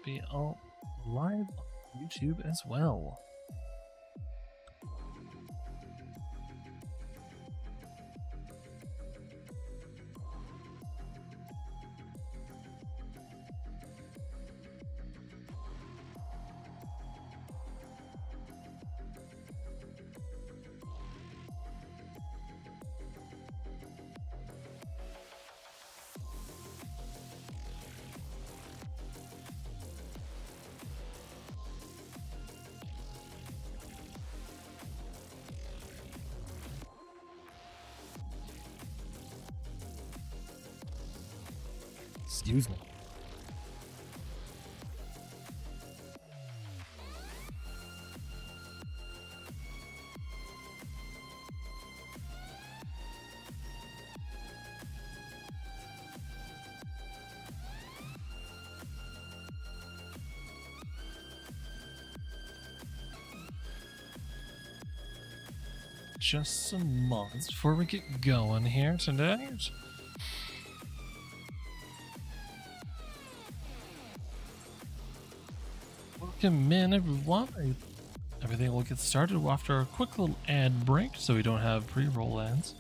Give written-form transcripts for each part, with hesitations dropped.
be all live on YouTube as well. Excuse me. Just some mods before we get going here today. Welcome in, everyone. Everything will get started after a quick little ad break so we don't have pre-roll ads.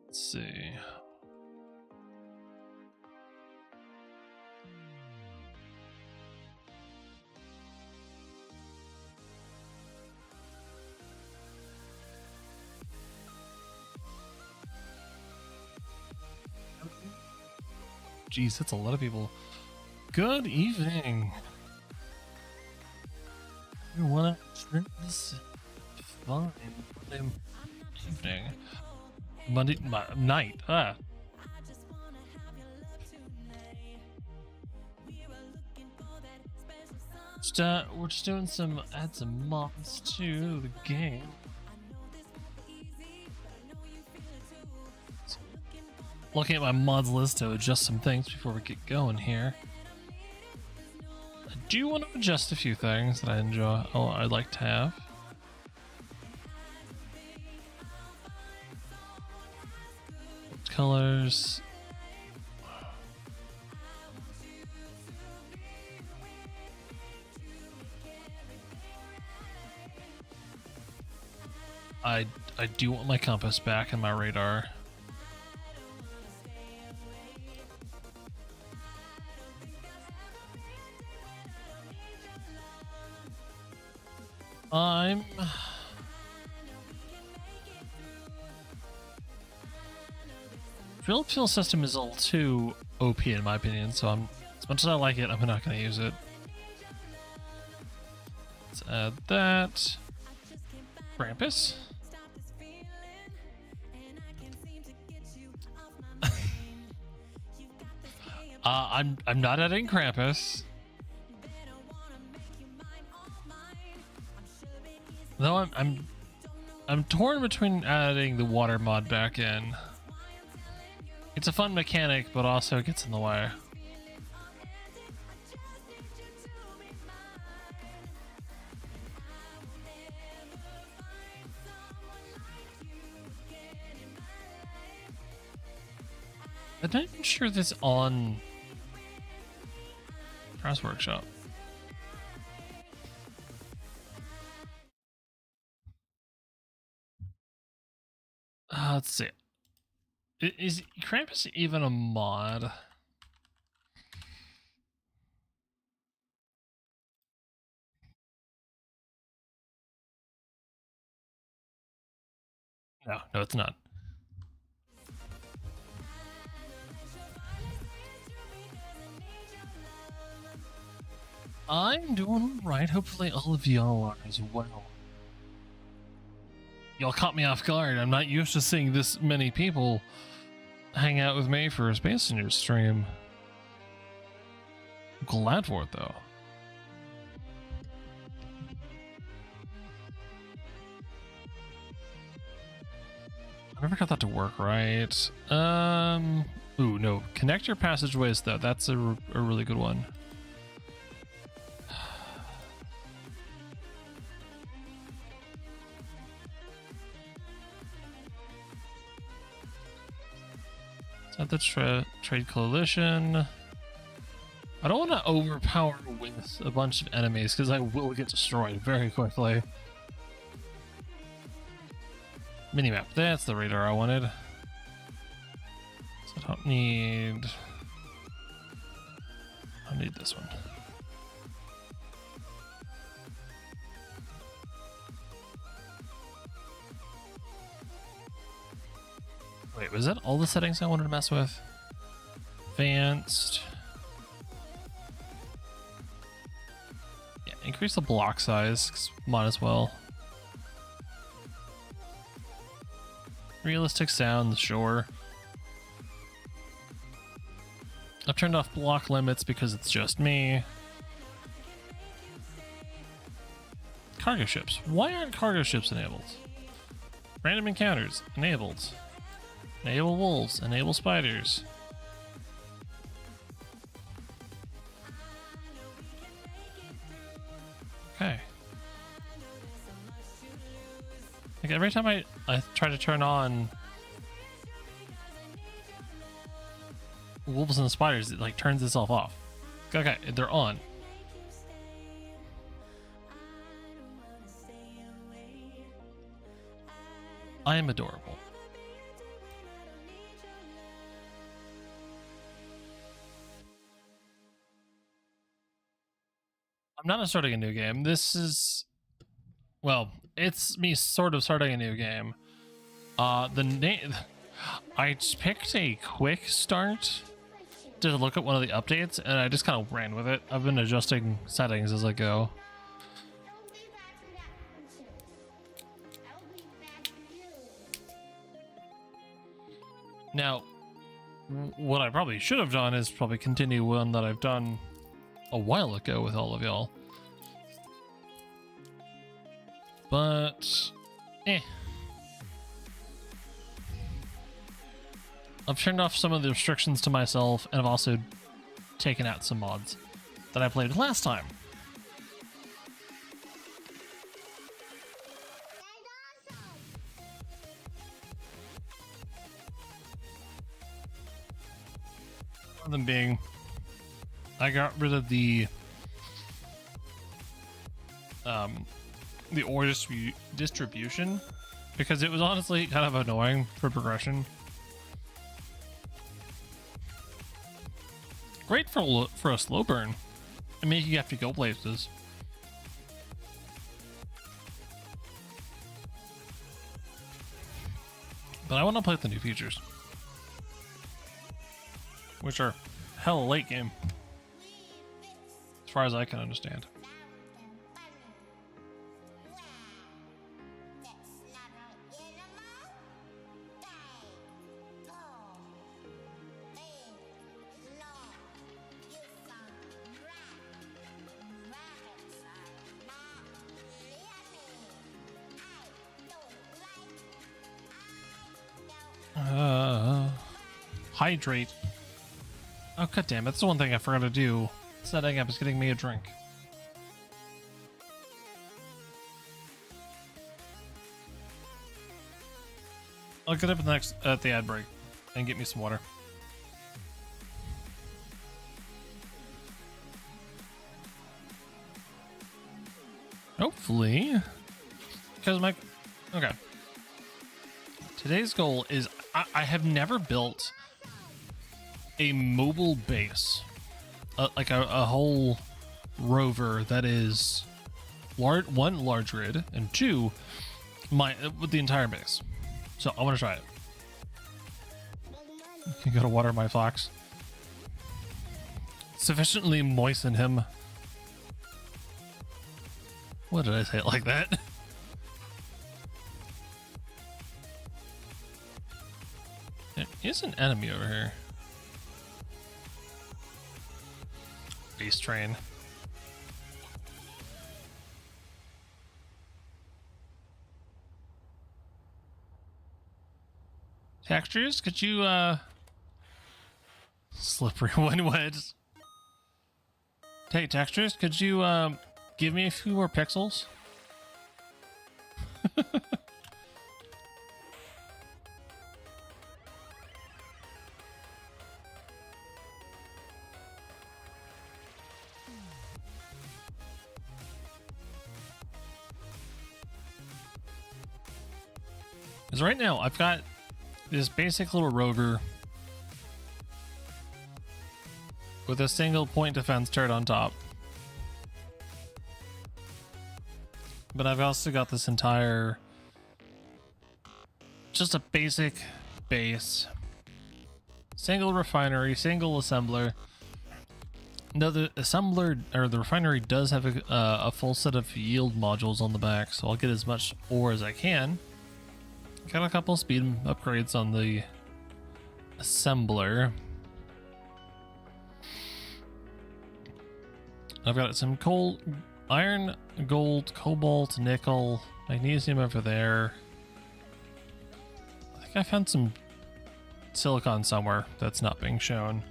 Let's see. Jeez, that's a lot of people. Good evening. You wanna drink this? Fine. Evening. Monday night. Ah. We're just doing some add some mods to the game. Looking at my mods list to adjust some things before we get going here. I do want to adjust a few things that I enjoy. Oh, I'd like to have. Colors. I do want my compass back and my radar. Field fuel system is a little too OP in my opinion, so as much as I like it, I'm not going to use it. Let's add that. Krampus. I'm not adding Krampus. Though I'm torn between adding the water mod back in. It's a fun mechanic, but also it gets in the way. I'm not even sure this on Cross Workshop. Let's see. Is Krampus even a mod? No, it's not. I'm doing alright. Hopefully all of y'all are as well. Y'all caught me off guard. I'm not used to seeing this many people hang out with me for a Space Ninja stream. I'm glad for it, though. I never got that to work right. Ooh, no. Connect your passageways, though. That's a really good one. Is that the trade coalition? I don't want to overpower with a bunch of enemies because I will get destroyed very quickly. Minimap. That's the radar I wanted. So I don't need this one. Wait, was that all the settings I wanted to mess with? Advanced. Yeah, increase the block size, 'cause might as well. Realistic sounds, sure. I've turned off block limits because it's just me. Cargo ships. Why aren't cargo ships enabled? Random encounters, enabled. Enable wolves, enable spiders. Okay. Like every time I try to turn on wolves and spiders, it like turns itself off. Okay, they're on. I am adorable. I'm not starting a new game. This is, well, it's me sort of starting a new game. The name, I just picked a quick start to look at one of the updates, and I just kind of ran with it. I've been adjusting settings as I go. Now, what I probably should have done is probably continue one that I've done a while ago with all of y'all. But, I've turned off some of the restrictions to myself, and I've also taken out some mods that I played last time. One of them being, I got rid of the ore distribution because it was honestly kind of annoying for progression. Great for a slow burn and make you have to go places. But I want to play with the new features, which are hella late game, as far as I can understand. Hydrate. Oh, god damn, that's the one thing I forgot to do. Setting up is getting me a drink. I'll get up at the ad break and get me some water. Hopefully. Because okay. Today's goal is I have never built a mobile base, like a whole rover that is one large grid and two with the entire base. So I want to try it. You gotta water my fox. Sufficiently moisten him. What did I say it like that? There is an enemy over here. Beast train. Textures, could you slippery when wet. Hey, textures, could you give me a few more pixels? Because right now I've got this basic little rover with a single point defense turret on top. But I've also got this entire, just a basic base. Single refinery, single assembler. No, the assembler, or the refinery does have a full set of yield modules on the back, so I'll get as much ore as I can. Got a couple speed upgrades on the assembler. I've got some coal, iron, gold, cobalt, nickel, magnesium over there. I think I found some silicon somewhere that's not being shown.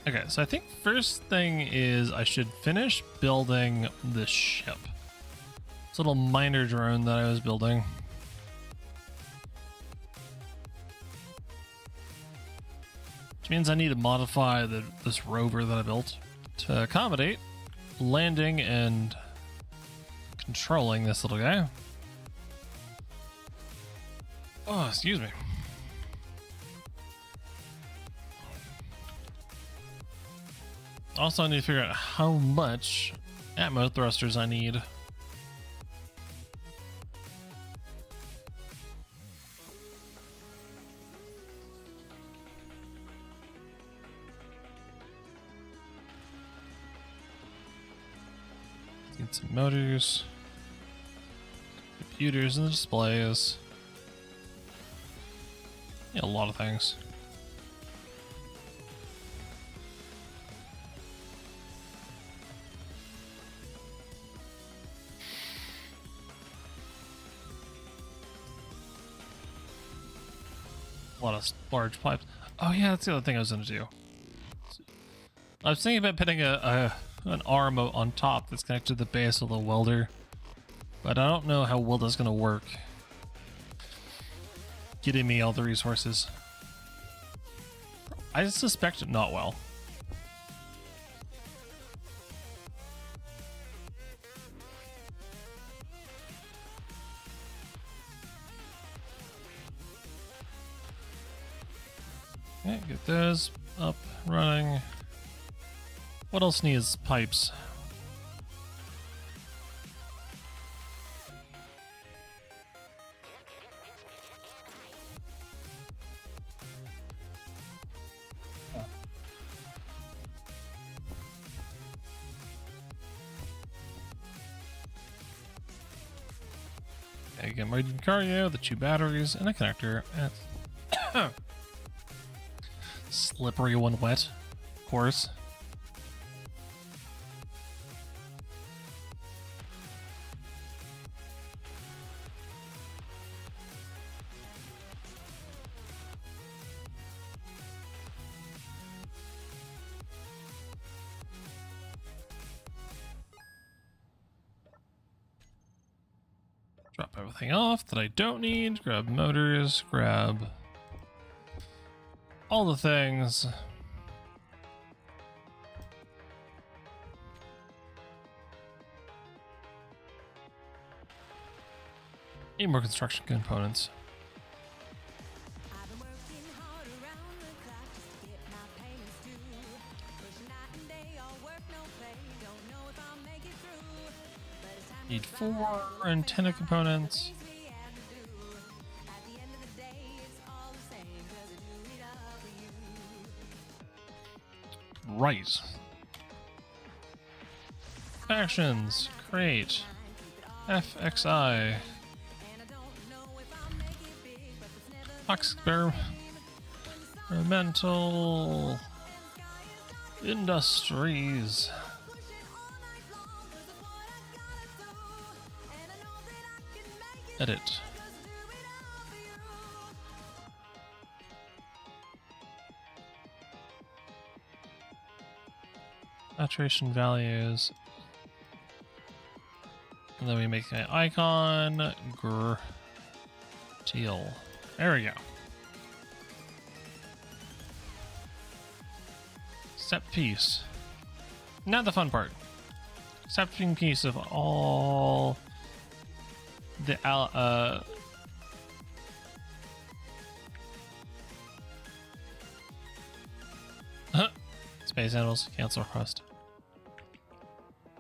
Okay, so I think first thing is I should finish building the ship. This little miner drone that I was building. Which means I need to modify this rover that I built to accommodate landing and controlling this little guy. Oh, excuse me. Also, I need to figure out how much Atmo thrusters I need. Need some motors, computers and displays. Yeah, a lot of things. A lot of large pipes. Oh yeah, that's the other thing I was gonna do. I was thinking about putting an arm on top that's connected to the base of the welder, but I don't know how well that's gonna work. Getting me all the resources. I suspect it not well. Okay, get those up, running. What else needs pipes? Okay, get my cardio, the 2 batteries, and a connector. Slippery when wet, of course. Drop everything off that I don't need, grab motors, grab all the things. Need more construction components. Need 4 antenna components. Right. Actions. Create. FXI. Experimental Industries. Edit. Saturation values. And then we make an icon. Teal. There we go. Step piece. Now the fun part. Accepting piece of all the space animals. Cancel request.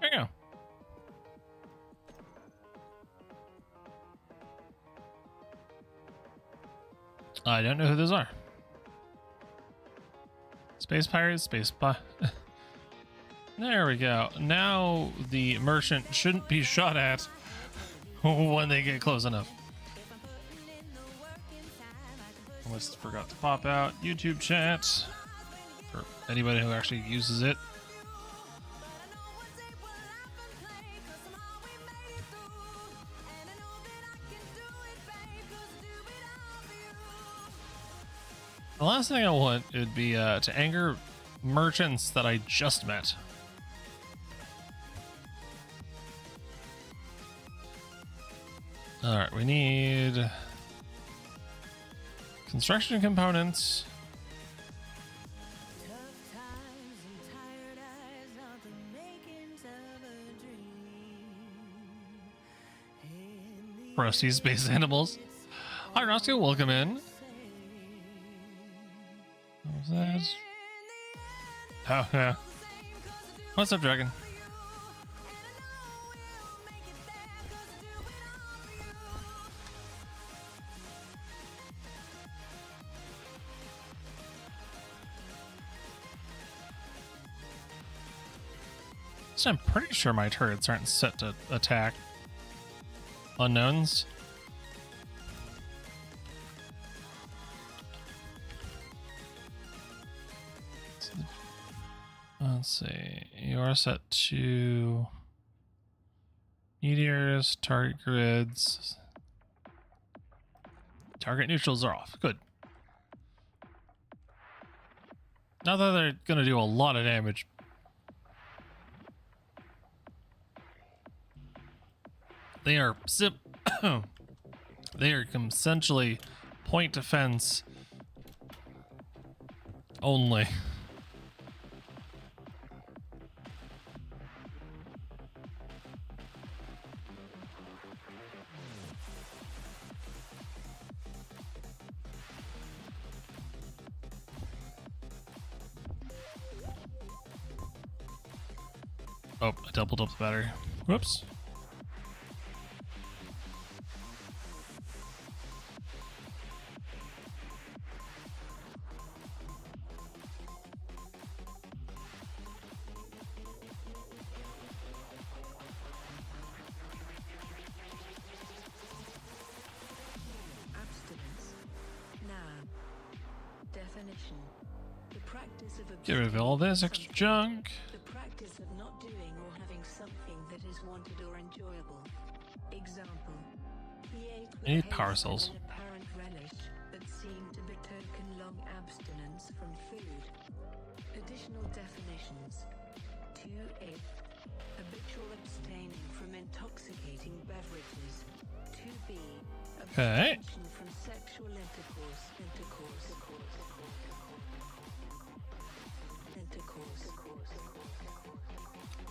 There you go. I don't know who those are. Space pirates, space There we go. Now the merchant shouldn't be shot at when they get close enough. Almost forgot to pop out YouTube chat for anybody who actually uses it. The last thing I want would be to anger merchants that I just met. Alright, we need construction components. Rusty space animals. Hi Roscoe, welcome in. What was that? Oh, yeah. What's up, Dragon? So I'm pretty sure my turrets aren't set to attack unknowns. Let's see. You are set to meteors, target grids. Target neutrals are off. Good. Not that they're going to do a lot of damage. They are they are essentially point defense only. Oh, I doubled up the battery. Whoops. Get rid of all this extra junk. The practice of not doing or having something that is wanted or enjoyable. Example. I need power cells. An apparent relish that seemed to betoken long abstinence from food. Additional definitions. 2a. Habitual abstaining from intoxicating beverages. 2b. Okay. Abstention from sexual intercourse.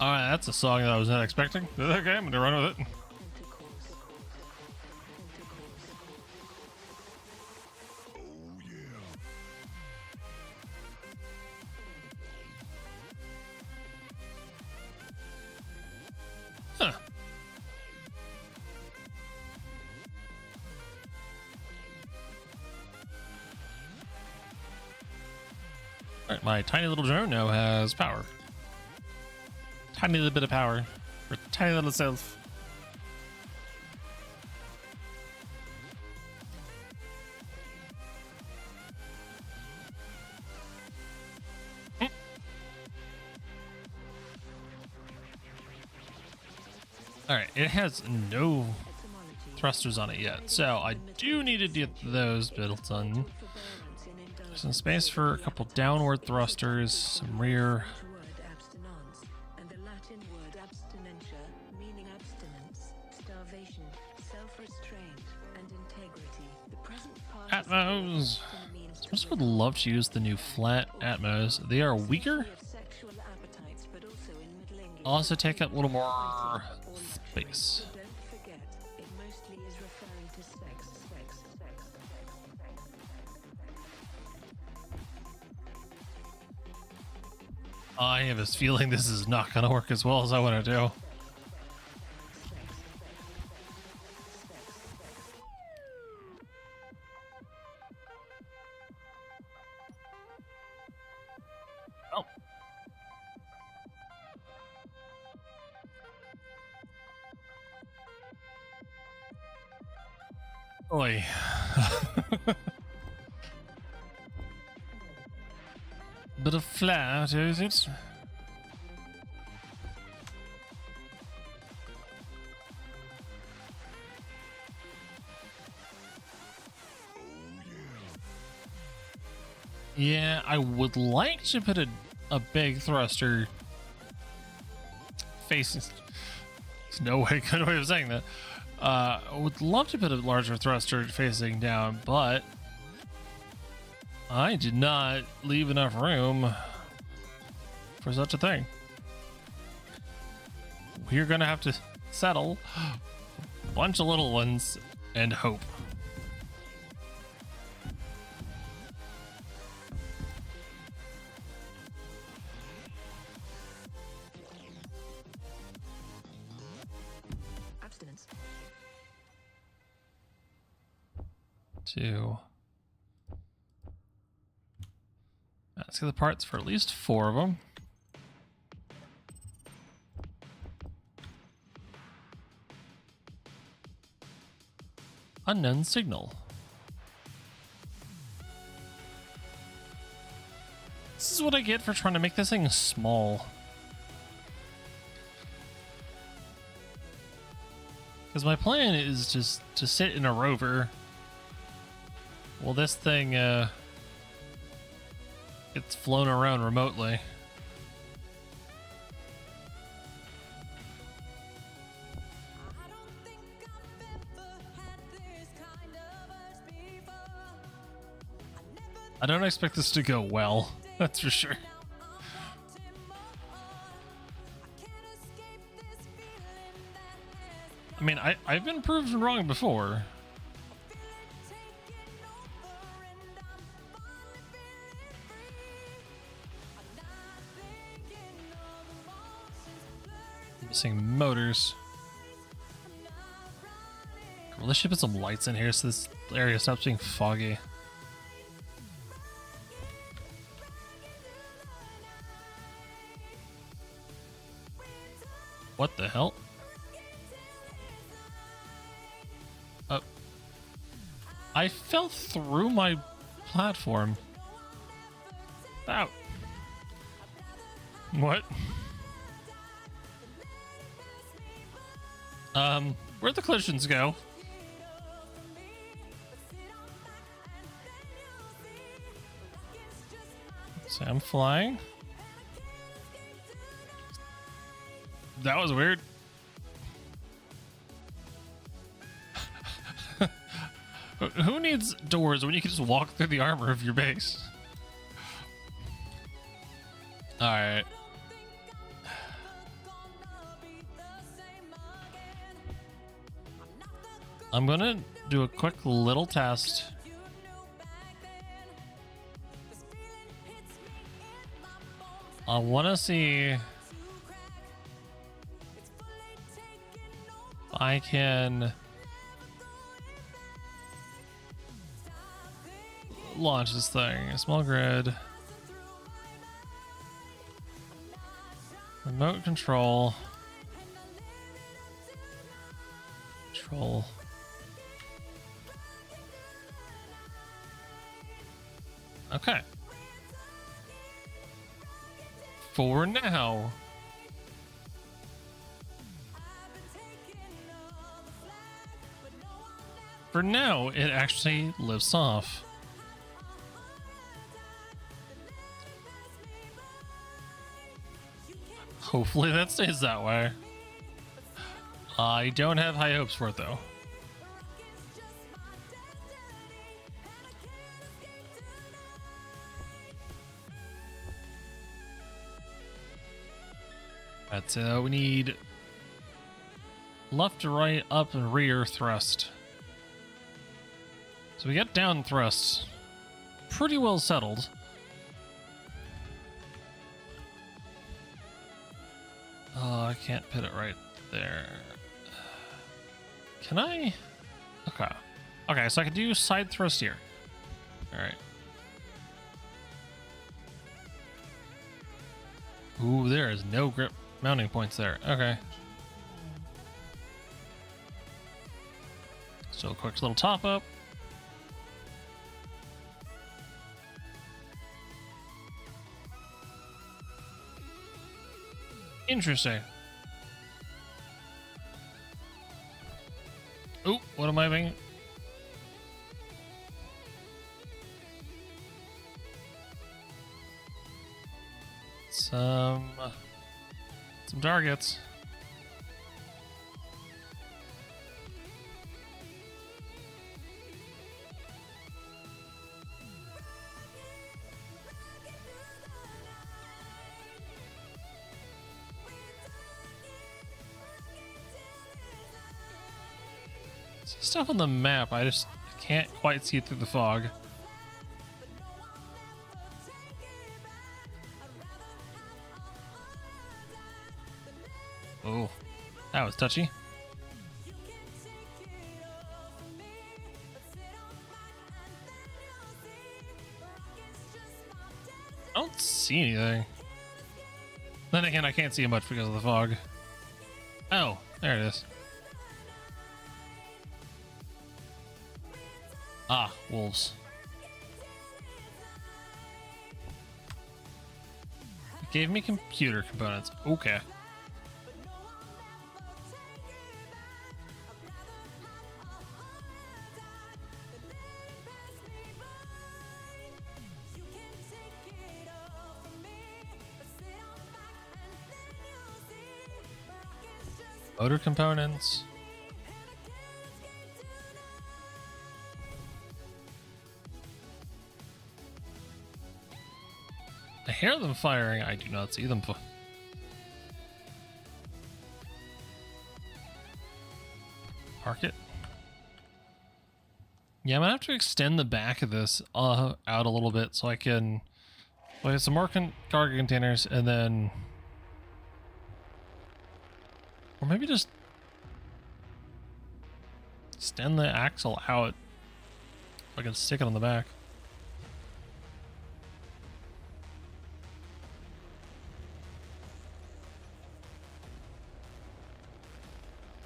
Alright, that's a song that I was not expecting. Okay, I'm gonna run with it. Huh. Alright, my tiny little drone now has power. Tiny little bit of power for tiny little self. Alright, it has no thrusters on it yet, so I do need to get those built on. Some space for a couple downward thrusters, some rear. Word abstinence, and the Latin word abstinentia, meaning abstinence, starvation, self-restraint, and integrity. The present participle Atmos. means I just would love to use the new flat Atmos. They are weaker, of sexual appetites, but also in Middle English. also take up a little more space. Don't forget, it mostly is referring to sex. I have this feeling this is not going to work as well as I want to do. Oh. Oi. Bit of flat, is it? Yeah, I would like to put a big thruster facing. There's no way, good way of saying that. I would love to put a larger thruster facing down, but I did not leave enough room for such a thing. We're gonna have to settle a bunch of little ones and hope. Abstinence. Let's get the parts for at least 4 of them. Unknown signal. This is what I get for trying to make this thing small. Because my plan is just to sit in a rover. Well, this thing gets flown around remotely. I don't expect this to go well, that's for sure. I mean, I've been proven wrong before. Missing motors. Well, let's should put some lights in here so this area stops being foggy. What the hell? I fell through my platform. Ow. What? Where'd the collisions go? So I'm flying. That was weird. Who needs doors when you can just walk through the armor of your base? Alright. I'm gonna do a quick little test. I wanna see if I can launch this thing. A small grid. Remote control. Control. Okay. For now. For now, it actually lifts off. Hopefully that stays that way. I don't have high hopes for it though. Right, we need left to right, up and rear thrust. So we got down thrust pretty well settled. Oh, I can't put it right there. Can I? Okay. Okay, so I can do side thrust here. All right. Ooh, there is no grip mounting points there. Okay. So a quick little top up. Interesting. Oh, what am I being? Some targets. Stuff on the map, I just can't quite see through the fog. Oh, that was touchy. I don't see anything. Then again, I can't see much because of the fog. Oh, there it is. Ah, wolves. It gave me computer components. Okay. Motor components. I hear them firing. I do not see them. Park it. Yeah, I'm gonna have to extend the back of this out a little bit so I can get some more cargo containers and then, or maybe just extend the axle out so I can stick it on the back.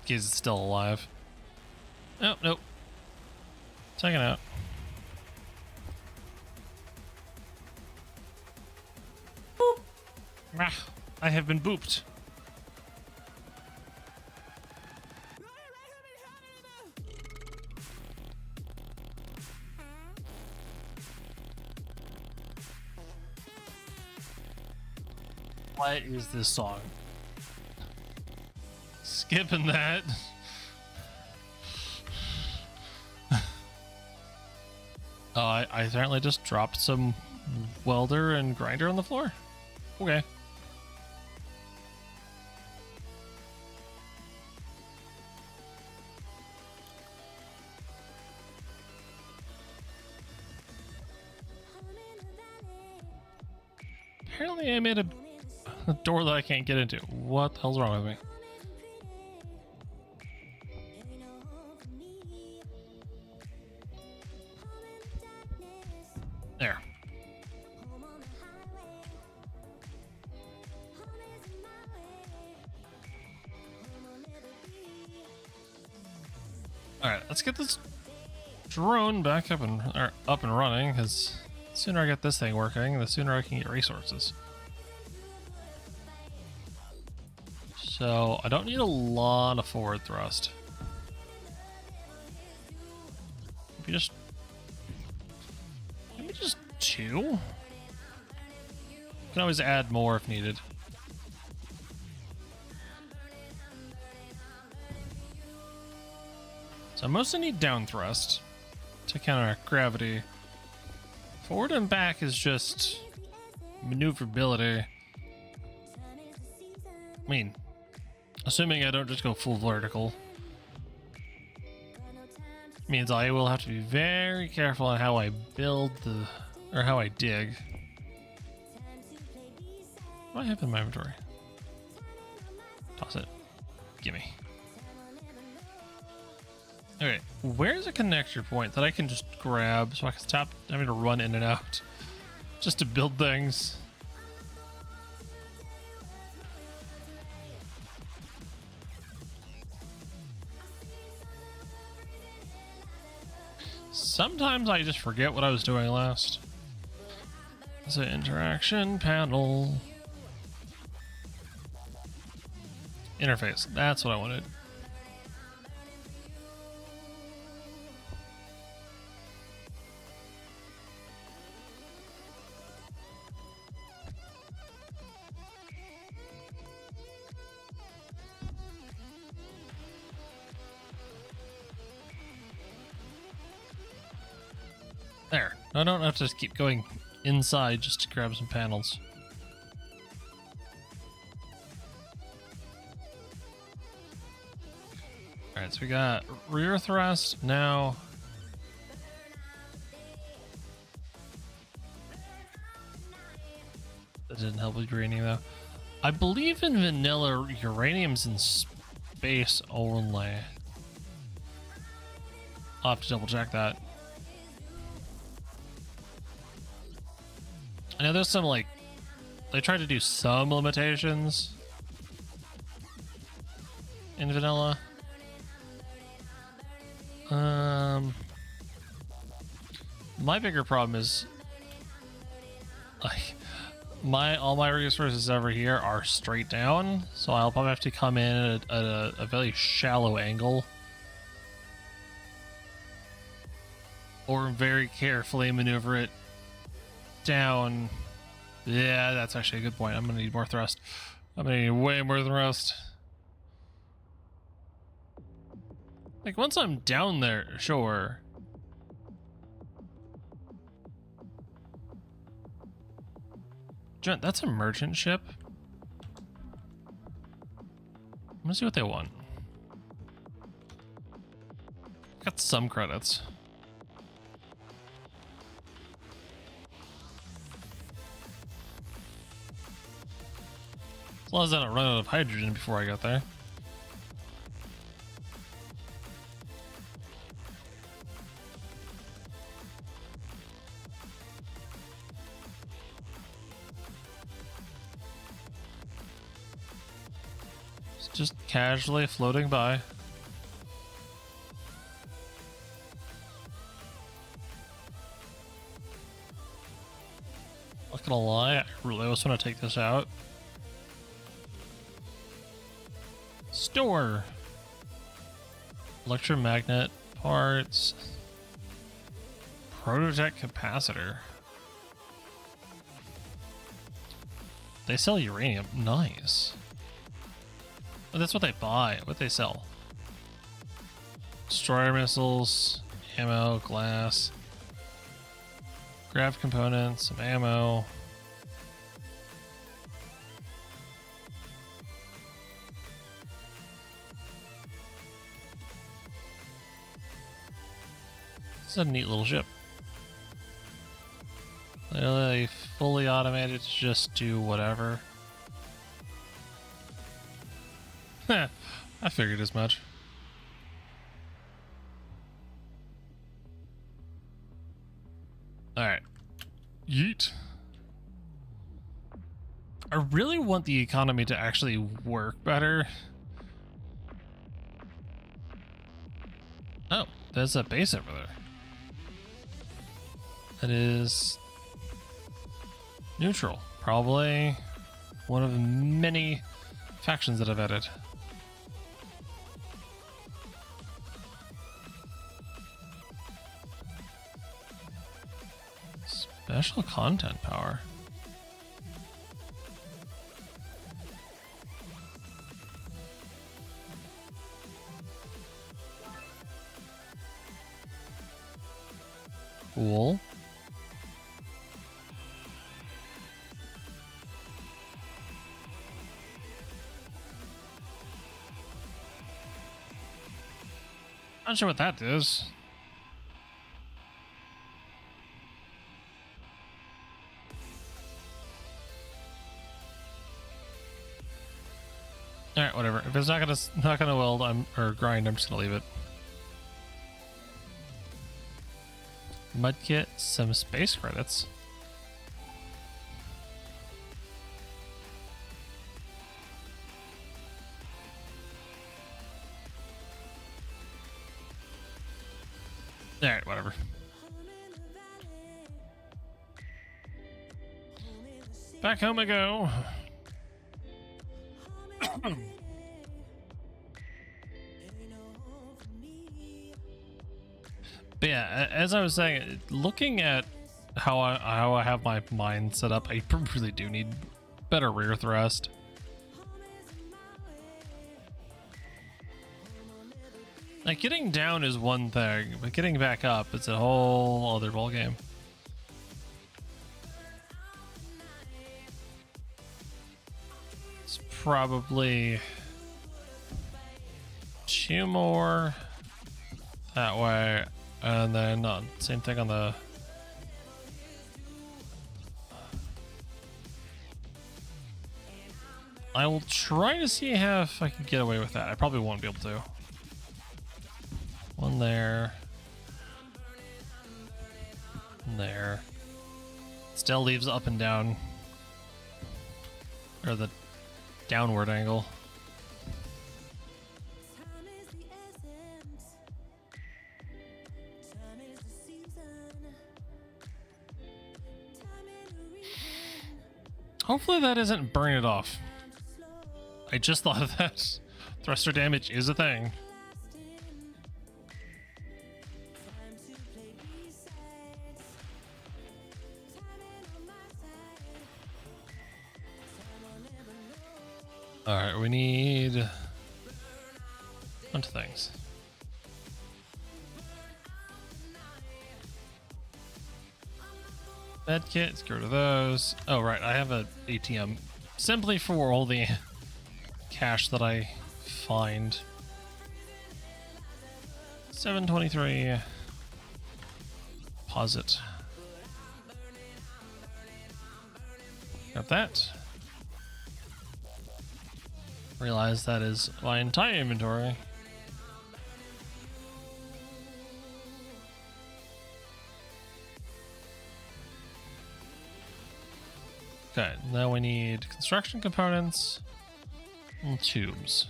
He's still alive. Oh, nope. Check it out. Boop. Ah, I have been booped. What is this song? Skipping that. I apparently just dropped some welder and grinder on the floor. Okay. Apparently I made a door that I can't get into. What the hell's wrong with me? There. All right, let's get this drone back up and running, because the sooner I get this thing working, the sooner I can get resources. So I don't need a lot of forward thrust. maybe just 2. Can always add more if needed. So I mostly need down thrust to counteract gravity. Forward and back is just maneuverability. I mean, assuming I don't just go full vertical, means I will have to be very careful on how I build or how I dig. What do I have in my inventory? Toss it. Gimme. Okay, where's a connector point that I can just grab so I can stop having to run in and out just to build things? Sometimes I just forget what I was doing last. It's an interaction panel. Interface, that's what I wanted. There. I don't have to just keep going inside just to grab some panels. Alright, so we got rear thrust now. That didn't help with uranium though. I believe in vanilla uranium's in space only. I'll have to double check that. I know there's some, like, they tried to do some limitations in vanilla. My bigger problem is, like, all my resources over here are straight down, so I'll probably have to come in at a very shallow angle, or very carefully maneuver it down. Yeah, that's actually a good point. I'm gonna need more thrust. I'm gonna need way more thrust. Like, once I'm down there, sure. That's a merchant ship. I'm gonna see what they want. Got some credits. As long as I don't run out of hydrogen before I got there. It's just casually floating by. Not gonna lie, I really just want to take this out. Store. Electromagnet parts. Prototech capacitor. They sell uranium. Nice. Oh, that's what they buy. What they sell. Destroyer missiles, ammo, glass, grav components, some ammo. It's a neat little ship. Literally fully automated to just do whatever. Heh, I figured as much. Alright. Yeet. I really want the economy to actually work better. Oh, there's a base over there. That is neutral. Probably one of many factions that I've added. Special content power. Cool. Not sure what that is. All right, whatever. If it's not gonna weld, or grind, I'm just gonna leave it. Mudkit, some space credits. All right, whatever. Back home I go. But yeah, as I was saying, looking at how I have my mind set up, I really do need better rear thrust. Like, getting down is one thing, but getting back up, it's a whole other ballgame. It's probably 2 more that way, and then same thing on the... I will try to see if I can get away with that. I probably won't be able to. 1 there. 1 there. Still leaves up and down. Or the downward angle. Hopefully that isn't burn it off. I just thought of that. Thruster damage is a thing. Alright, we need a bunch of things. Med kit, let's get rid of those. Oh, right, I have an ATM simply for all the cash that I find. 723. Pause it. Got that. Realize that is my entire inventory. Okay, now we need construction components and tubes.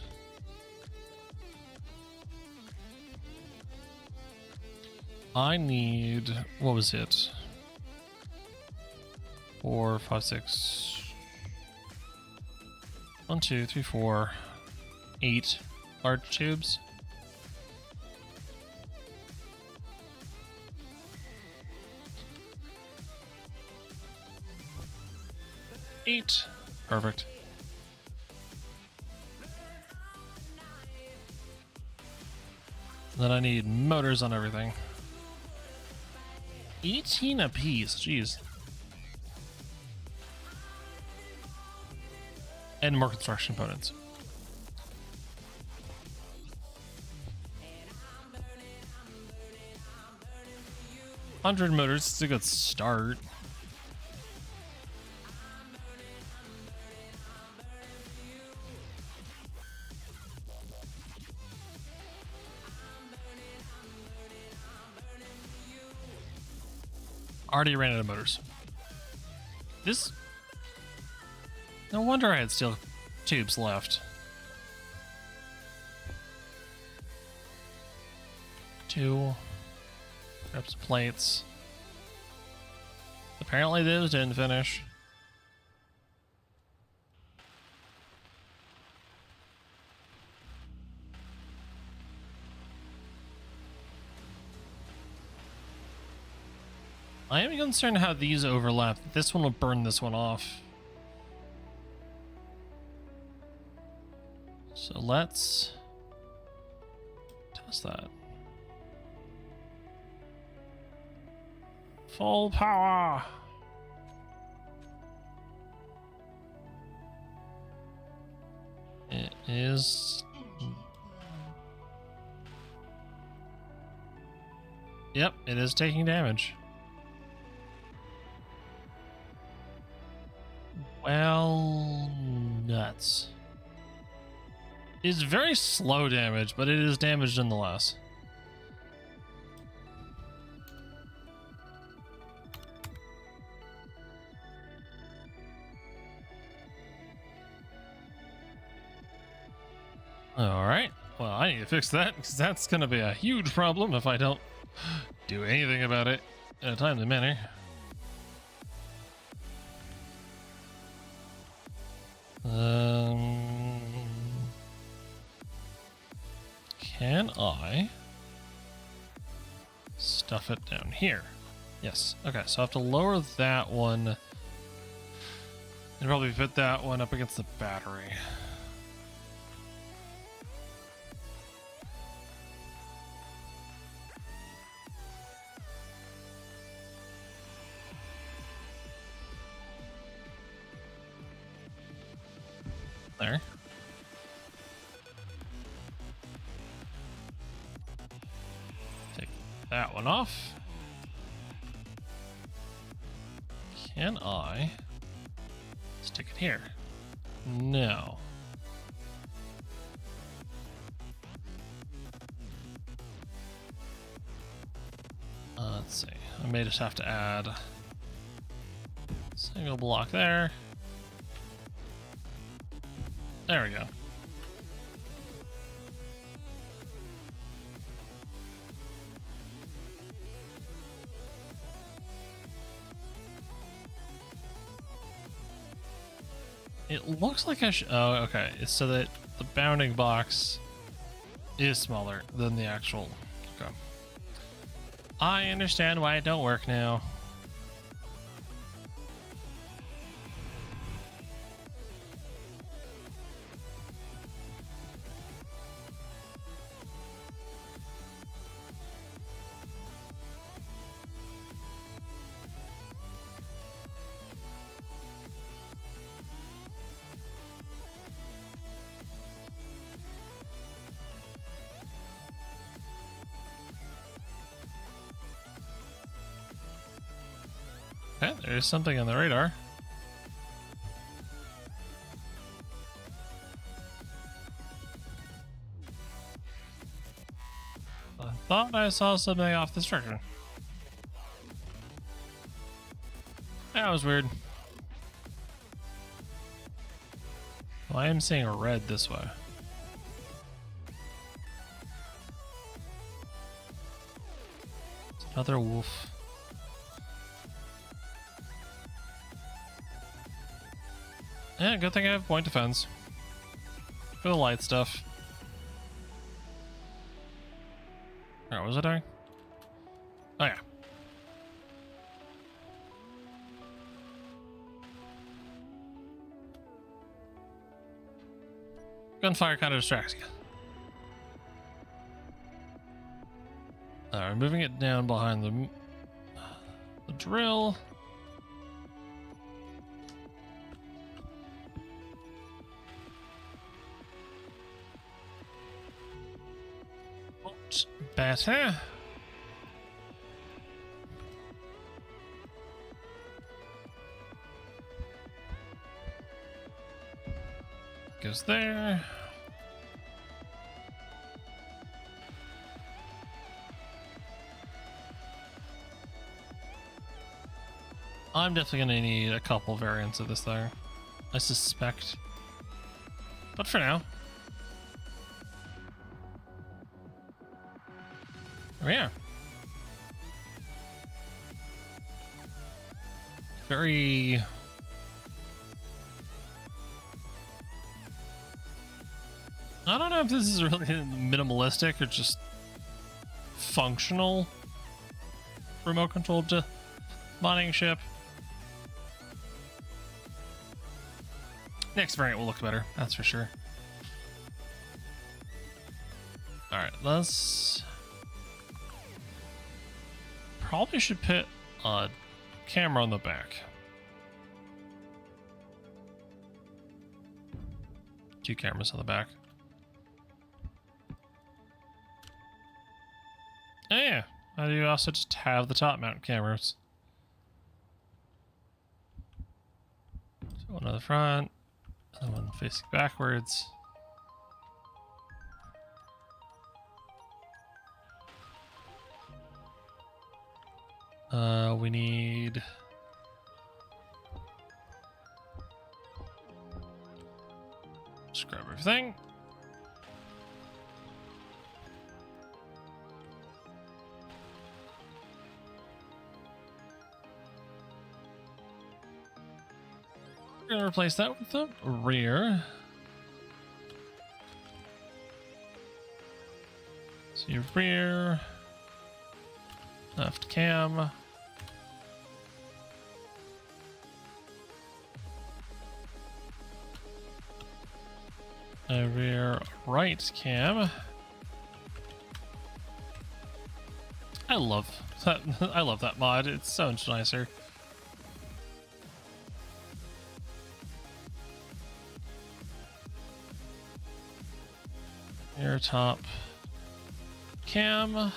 I need, what was it? 4, 5, 6. 1, 2, 3, 4, 8 large tubes. Eight. Perfect. Then I need motors on everything. 18 a piece, jeez. And more construction components. $100 motors, it's a good start. Already ran out of motors. This... No wonder I had steel tubes left. 2. Grab some plates. Apparently those didn't finish. I am concerned how these overlap. This one will burn this one off. So let's test that. Full power. It is. Yep, it is taking damage. Well, nuts. It's very slow damage, but it is damage nonetheless. Alright, well, I need to fix that, because that's going to be a huge problem if I don't do anything about it in a timely manner. Can I stuff it down here? Yes. Okay, so I have to lower that one and probably fit that one up against the battery. There. Take that one off. Can I stick it here? No. Let's see. I may just have to add a single block there. There we go. It looks like I should. Oh, okay. It's so that the bounding box is smaller than the actual. Okay. I understand why it don't work now. Okay, there's something on the radar. I thought I saw something off this direction. That was weird. Well, I am seeing a red this way. It's another wolf. Yeah, good thing I have point defense for the light stuff. Alright, what was I doing? Oh yeah. Gunfire kind of distracts you. Alright, moving it down behind the drill. Better. Goes there. I'm definitely gonna need a couple variants of this there, I suspect. But for now. Oh yeah. Very I don't know if this is really minimalistic or just functional remote control mining ship. Next variant will look better, that's for sure. Alright, let's... Probably should put a camera on the back. 2 cameras on the back. Oh yeah, I do also just have the top mount cameras. So one on the front, another one facing backwards. We need... Just grab everything. We're gonna replace that with the rear. So your rear, left cam. A rear right cam. I love that. I love that mod. It's so much nicer. Rear top cam.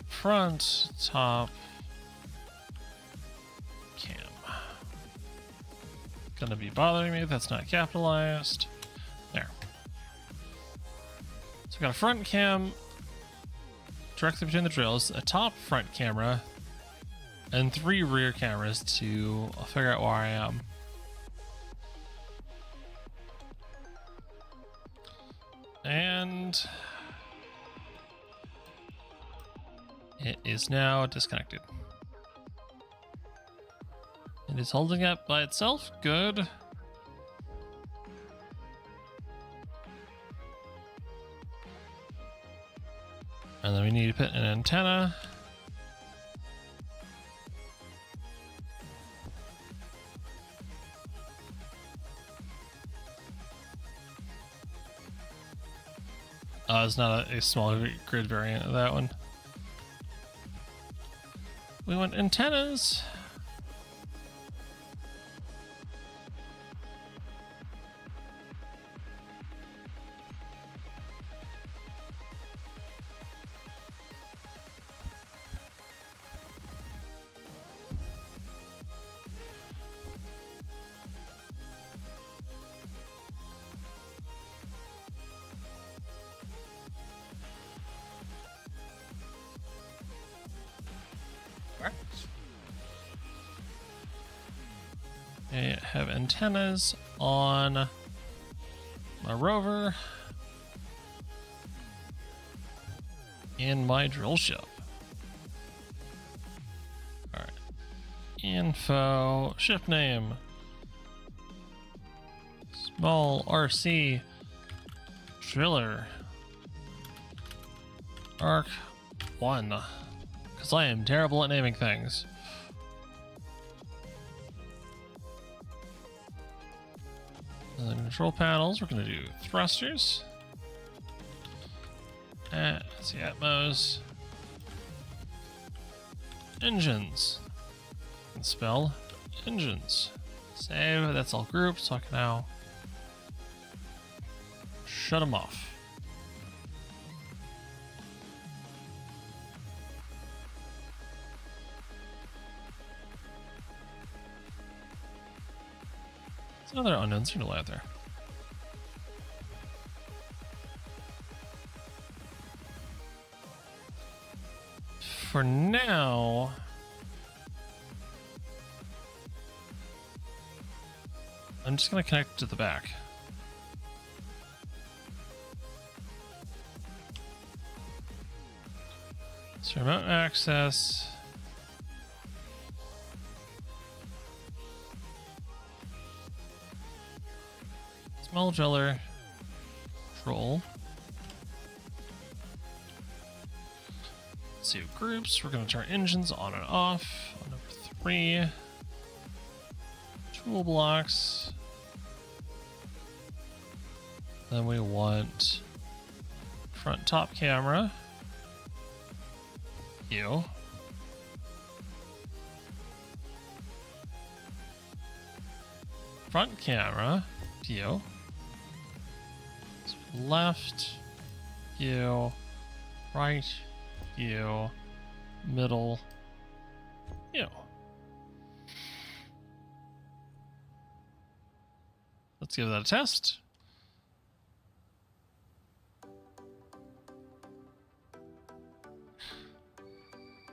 Front top cam. Gonna be bothering me if that's not capitalized. There. So I got a front cam directly between the drills, a top front camera, and 3 rear cameras to figure out where I am. And it is now disconnected. It is holding up by itself. Good. And then we need to put an antenna. It's not a small grid variant of that one. We want antennas. I have antennas on my rover in my drill ship. Alright. Info, ship name. Small RC driller. Arc 1. Because I am terrible at naming things. And then control panels, we're going to do thrusters. That's the Atmos. Engines. And spell engines. Save, that's all grouped, so I can now shut them off. There's another unknown signal out there. For now, I'm just going to connect to the back. So remote access. Small driller. Control. Save groups. We're going to turn engines on and off. On number 3. Tool blocks. Then we want front top camera. You. Front camera. You. Left. You. Right. You. Middle. You. Let's give that a test.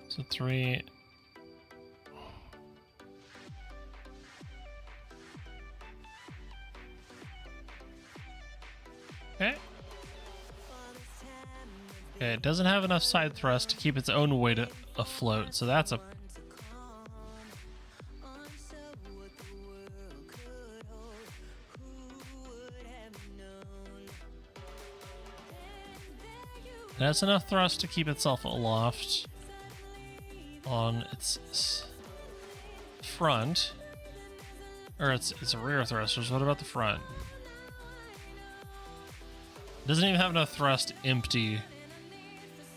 So 3. Okay. Okay, it doesn't have enough side thrust to keep its own weight afloat, so that's a... That's enough thrust to keep itself aloft on its front, or its rear thrusters. What about the front? Doesn't even have enough thrust empty.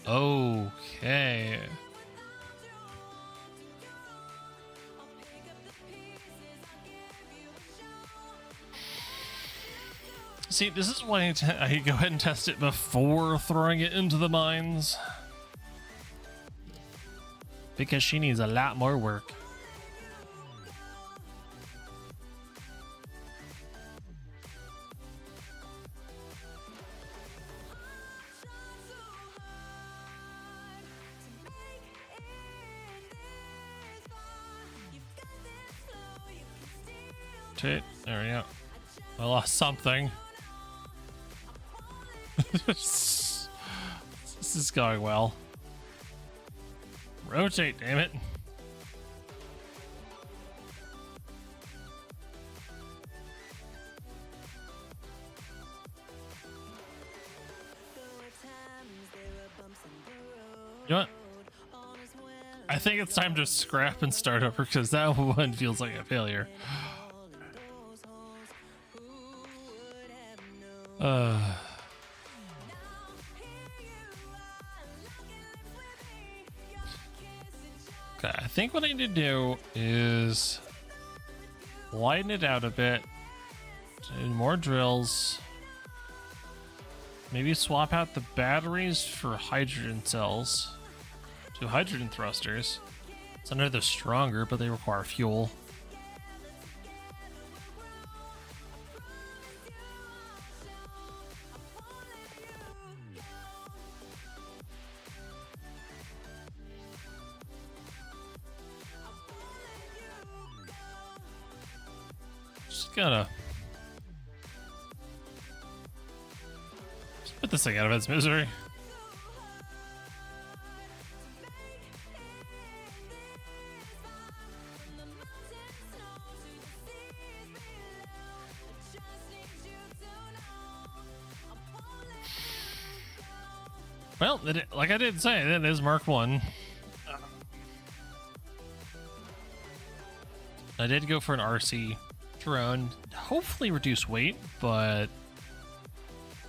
Okay. See, this is why I go ahead and test it before throwing it into the mines. Because she needs a lot more work. There we go. I lost something. This is going well. Rotate, damn it. You know what? I think it's time to scrap and start over because that one feels like a failure. Okay, I think what I need to do is widen it out a bit, do more drills, maybe swap out the batteries for hydrogen cells, 2 hydrogen thrusters. So I know they're stronger, but they require fuel. Gotta just put this thing out of its misery. Well, like I did say, that is Mark 1. I did go for an RC drone, hopefully reduce weight, but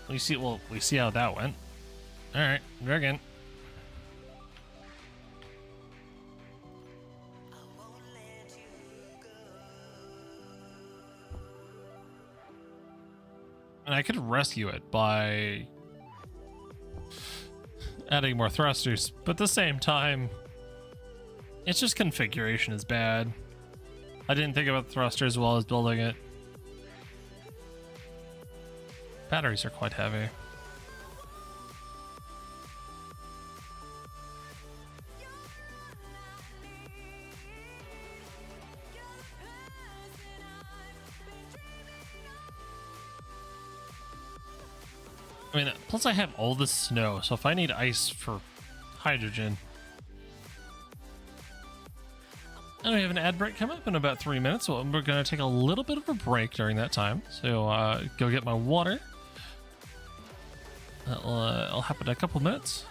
we see how that went. All right, again. And I could rescue it by adding more thrusters, but at the same time, it's just configuration is bad. I didn't think about the thrusters while I was building it. Batteries are quite heavy. I mean, plus I have all this snow, so if I need ice for hydrogen, And we have an ad break coming up in about 3 minutes, so we're going to take a little bit of a break during that time. So go get my water. That'll happen in a couple minutes.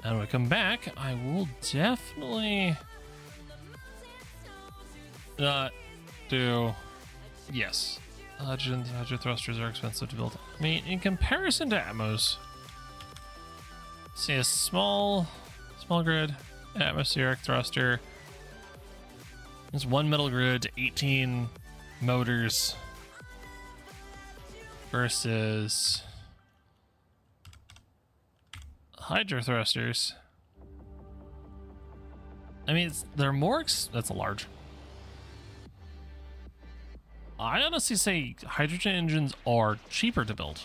And when we come back, I will definitely not do... Yes. Hydrogen thrusters are expensive to build. I mean, in comparison to Atmos, see a small grid, atmospheric thruster. There's one metal grid, 18 motors versus hydro thrusters. I mean, they're more. That's a large. I honestly say hydrogen engines are cheaper to build.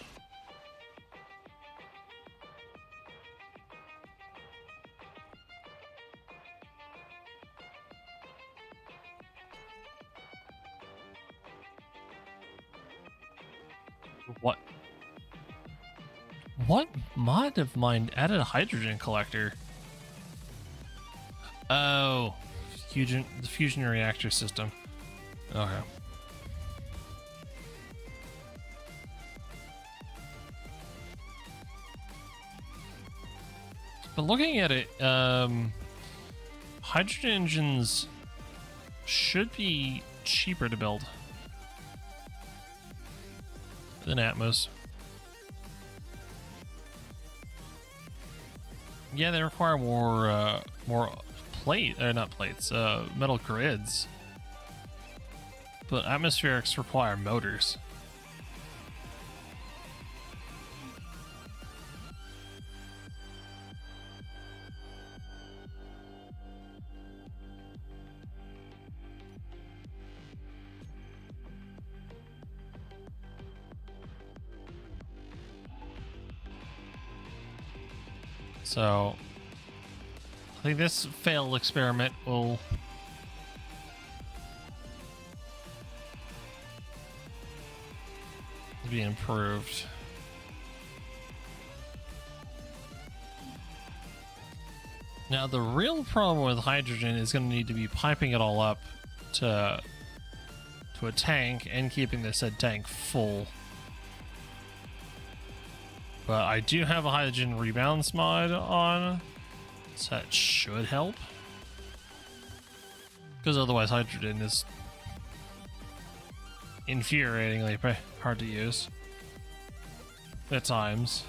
What mod of mine added a hydrogen collector? Oh, the fusion reactor system. Okay. But looking at it, hydrogen engines should be cheaper to build than Atmos. Yeah, they require more not plates, metal grids. But atmospherics require motors. So, I think this failed experiment will be improved. Now, the real problem with hydrogen is going to need to be piping it all up to a tank and keeping the said tank full. But I do have a hydrogen rebounds mod on, so that should help. Because otherwise hydrogen is infuriatingly hard to use at times.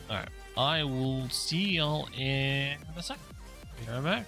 Alright, I will see y'all in a sec. Be right back.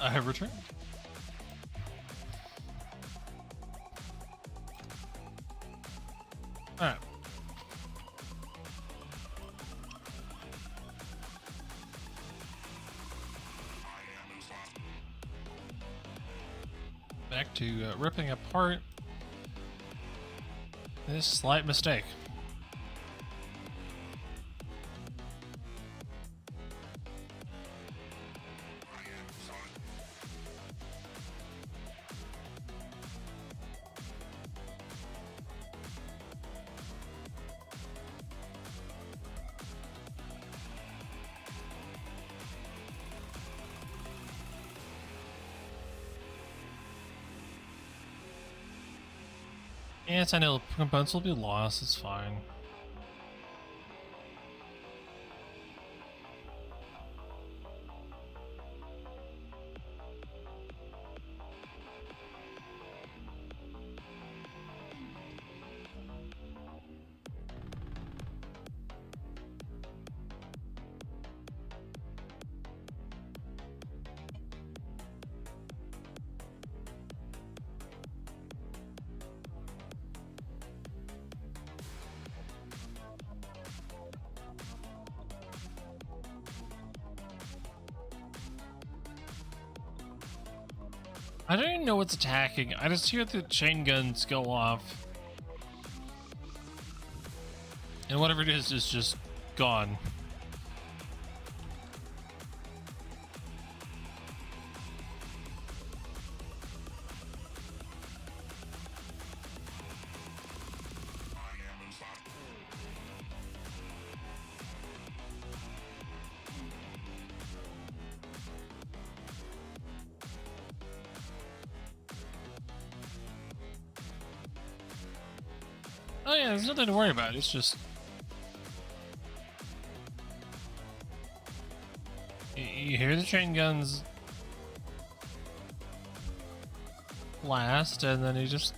I have returned. Alright. Back to ripping apart this slight mistake. Yes, I know components will be lost, it's fine. I don't even know what's attacking. I just hear the chain guns go off. And whatever it is just gone. Oh yeah, there's nothing to worry about. It's just... You hear the chain guns blast, and then you just...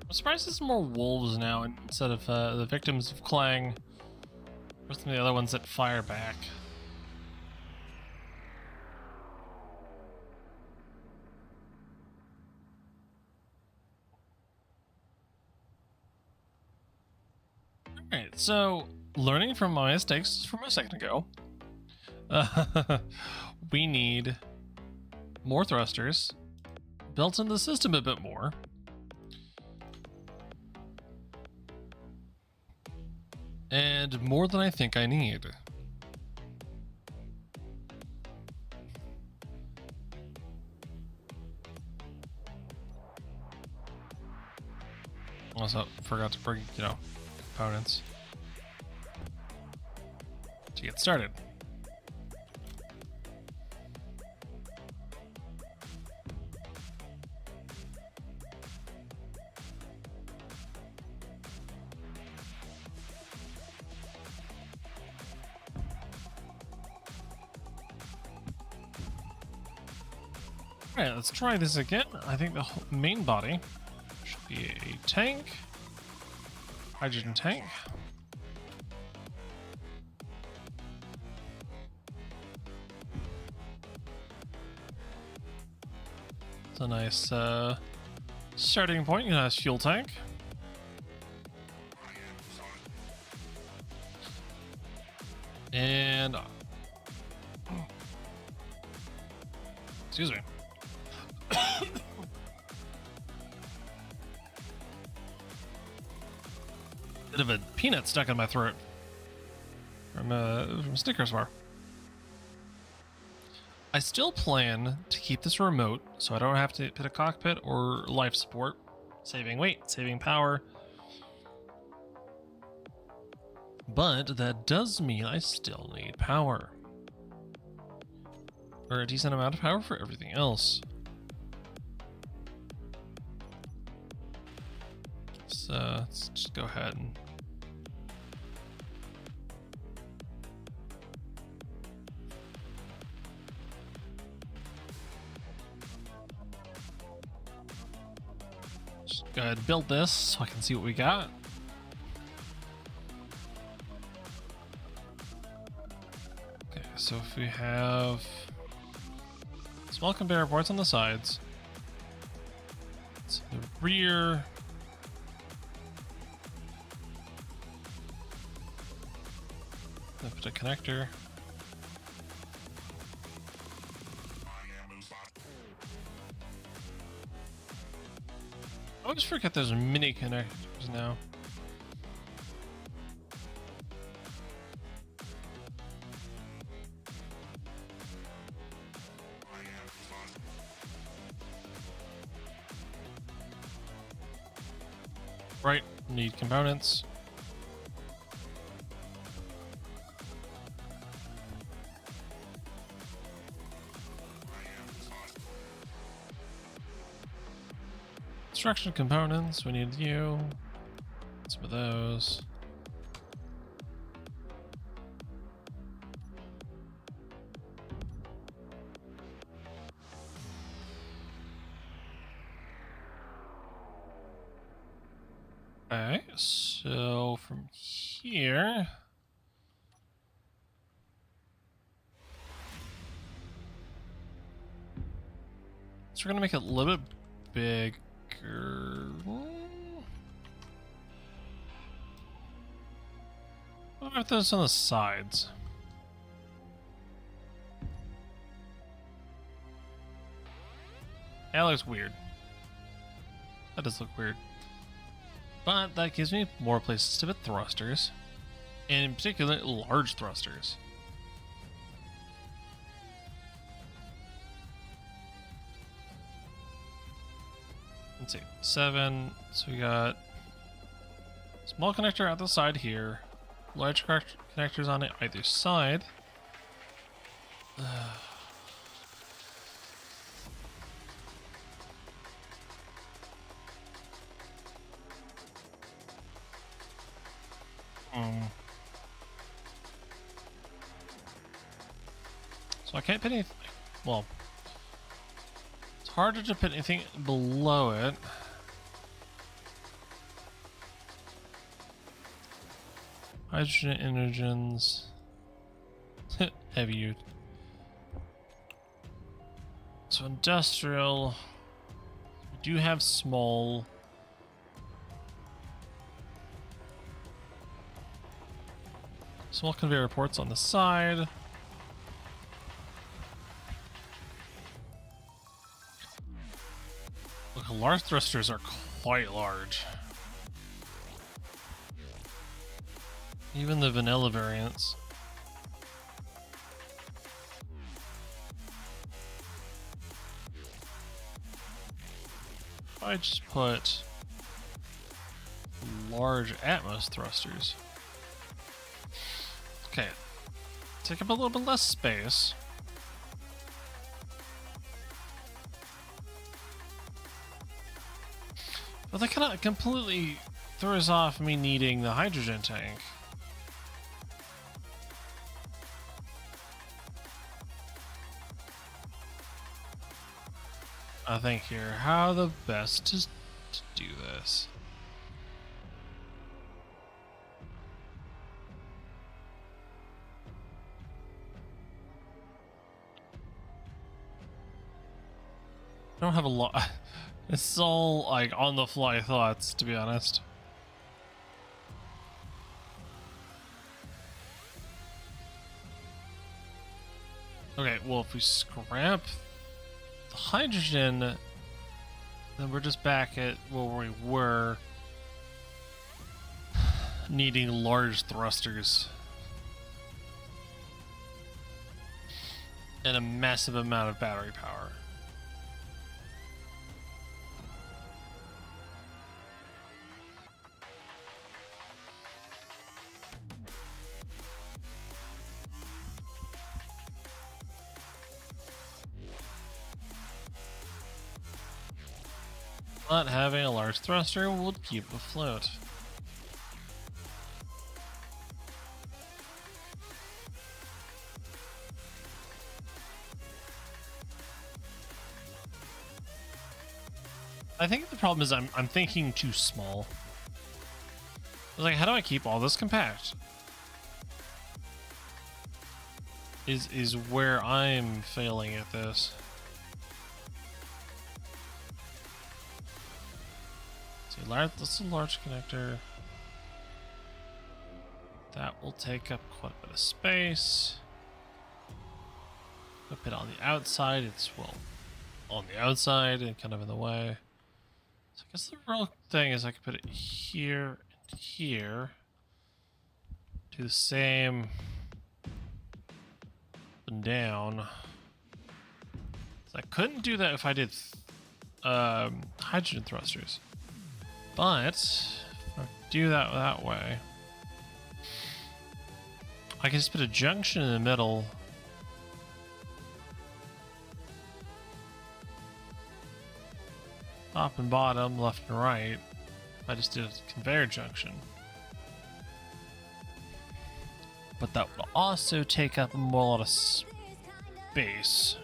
I'm surprised there's more wolves now instead of the victims of Clang. Or some of the other ones that fire back. Alright, so learning from my mistakes from a second ago, we need more thrusters, built into the system a bit more. And more than I think I need. Also, forgot to bring, components to get started. Alright, let's try this again. I think the main body should be a tank. Hydrogen tank. It's a nice starting point. Nice fuel tank. And... excuse me. Bit of a peanut stuck in my throat from a Snickers bar. I still plan to keep this remote so I don't have to hit a cockpit or life support, saving weight, saving power. But that does mean I still need power, or a decent amount of power for everything else. So let's just go ahead and Just go ahead and build this so I can see what we got. Okay, so if we have small conveyor boards on the sides, so the rear, then put a connector. I always forget there's mini connectors now. Right, need components. Construction components, we need you. Some of those. Okay, so from here, so we're gonna make it a little bit bigger. What about those on the sides? That looks weird. That does look weird. But that gives me more places to put thrusters, and in particular, large thrusters. Let's see, 7. So we got small connector at the side here, large connectors on either side. So I can't put anything. Well, it's harder to put anything below it. Hydrogen engines. Heavy use. So industrial. We do have small. Small conveyor ports on the side. Look, large thrusters are quite large. Even the vanilla variants. I just put large Atmos thrusters. Okay, take up a little bit less space. But that kind of completely throws off me needing the hydrogen tank. I think here, how the best to do this. I don't have a lot. It's all like on the fly thoughts, to be honest. Okay, well, if we scrap the hydrogen, then we're just back at where we were, needing large thrusters and a massive amount of battery power. But having a large thruster would keep afloat. I think the problem is I'm thinking too small. I was like, how do I keep all this compact? Is where I'm failing at this. So this is a large connector. That will take up quite a bit of space. Put it on the outside. It's, well, on the outside and kind of in the way. So I guess the real thing is I could put it here and here. Do the same up and down. So I couldn't do that if I did hydrogen thrusters. But if I do that way, I can just put a junction in the middle. Top and bottom, left and right. I just did a conveyor junction. But that would also take up a lot of space.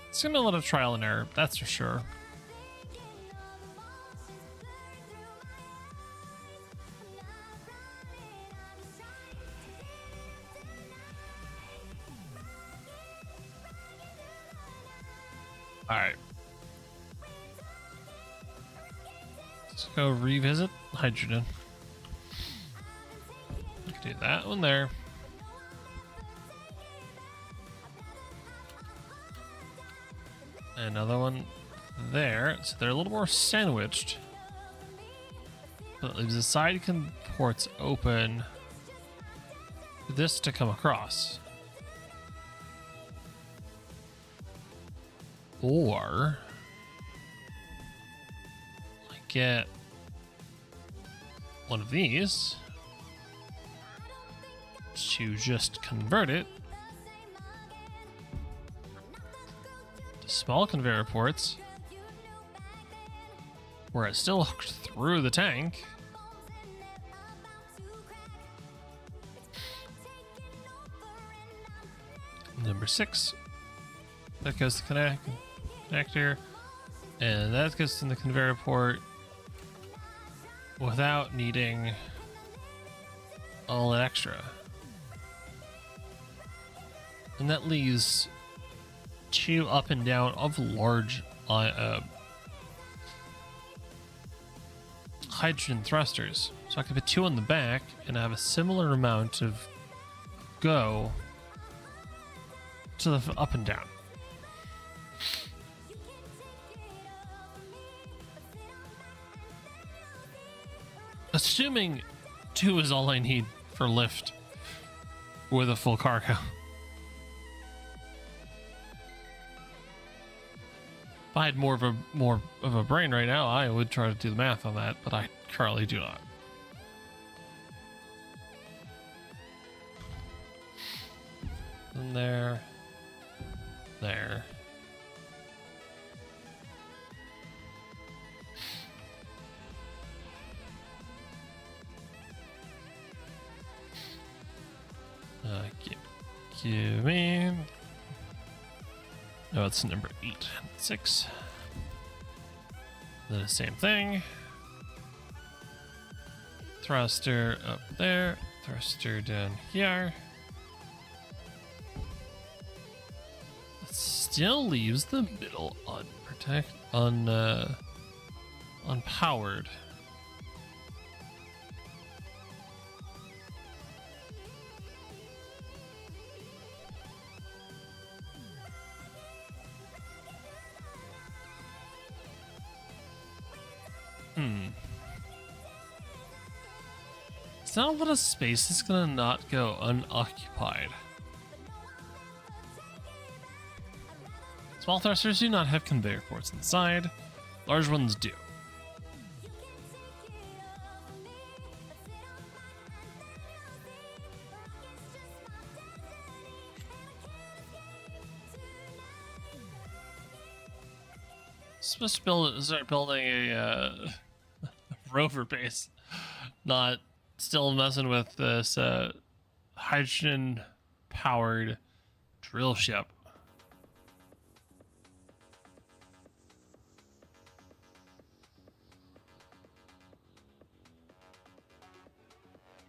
It's gonna be a lot of trial and error, that's for sure. Alright. Let's go revisit hydrogen. We can do that one there. Another one there. So they're a little more sandwiched. But it leaves the side ports open for this to come across. Or I get one of these to just convert it to small conveyor ports where it's still hooked through the tank. Number 6, that goes to connector, and that goes in the conveyor port without needing all that extra. And that leaves 2 up and down of large hydrogen thrusters. So I could put 2 on the back and have a similar amount of go to the up and down. Assuming 2 is all I need for lift with a full cargo. If I had more of a brain right now, I would try to do the math on that, but I currently do not. And there. Give me. No, it's number 8, 6. Then the same thing. Thruster up there. Thruster down here. It still leaves the middle unpowered. It's not a lot of space. It's gonna not go unoccupied. Small thrusters do not have conveyor ports inside. Large ones do. Supposed to start building a rover base, not still messing with this hydrogen powered drill ship.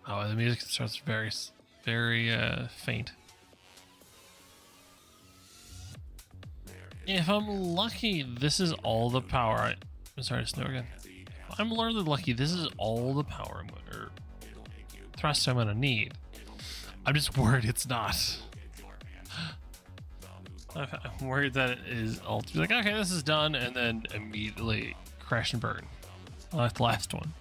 Oh, the music starts very faint. If I'm lucky, this is all the power I'm sorry, Snow again. If I'm really lucky, this is all the power or thrust I'm gonna need. I'm just worried it's not. I'm worried that it is all to be like, okay, this is done, and then immediately crash and burn. Like the last one.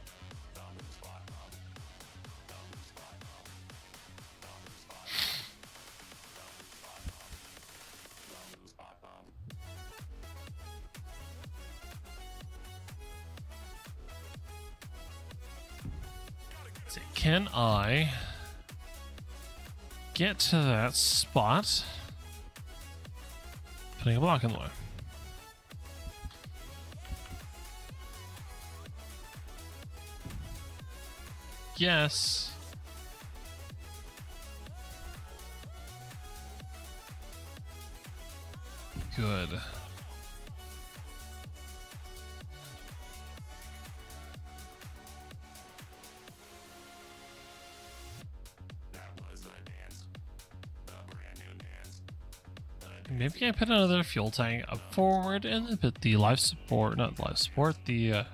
So can I get to that spot? Putting a block in the way. Yes. Good. Maybe I put another fuel tank up forward and then put the life support, not life support, the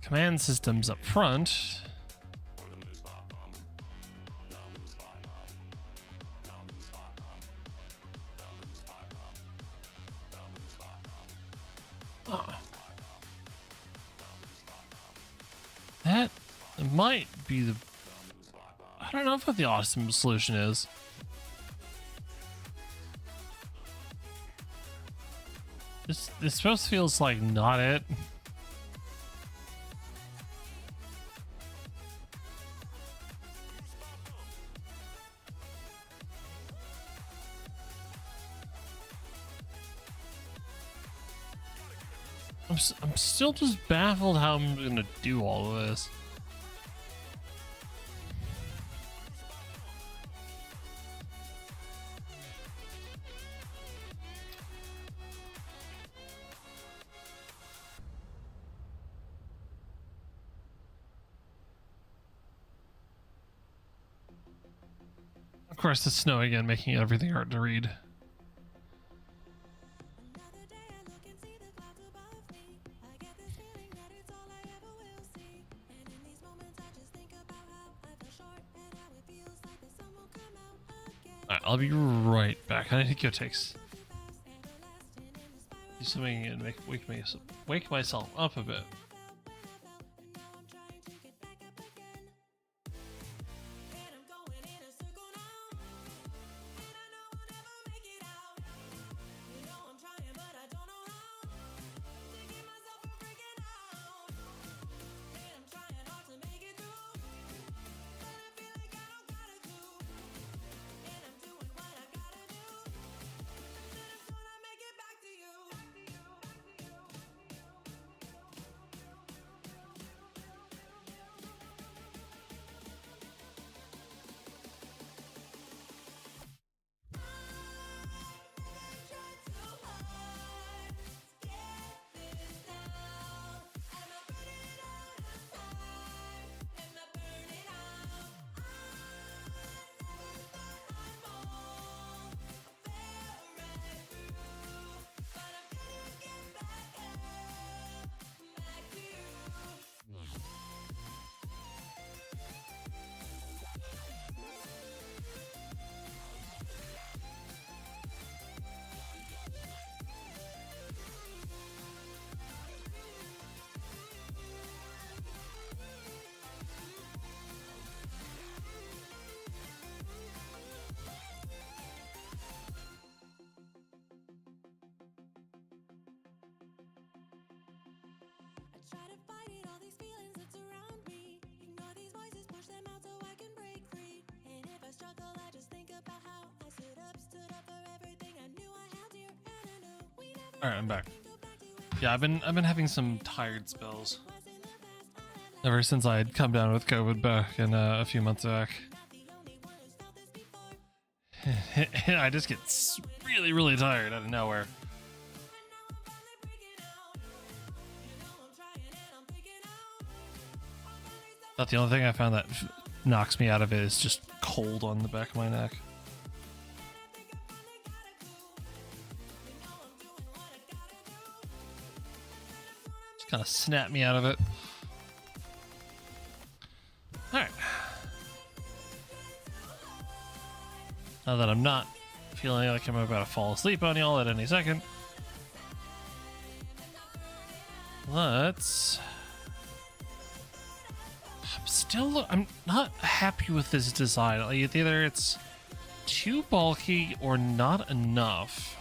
command systems up front. Oh. That might be the... I don't know what the awesome solution is. This supposed feels like not it. I'm still just baffled how I'm gonna do all of this. Of course, it's snow again, making everything hard to read. Alright, I'll be right back. I think it takes do something and wake myself up a bit. Try to fight it, all these feelings that surround me. Ignore these voices, push them out so I can break free. And if I struggle, I just think about how I stood up for everything I knew I held dear. And I knew we never Alright, I'm back. can go back Yeah, I've been having some tired spells ever since I had come down with COVID back in a few months back. I just get really, really tired out of nowhere. But the only thing I found that knocks me out of it is just cold on the back of my neck. Just kind of snap me out of it. Alright. Now that I'm not feeling like I'm about to fall asleep on y'all at any second, let's... I'm not happy with this design. Like, either it's too bulky or not enough.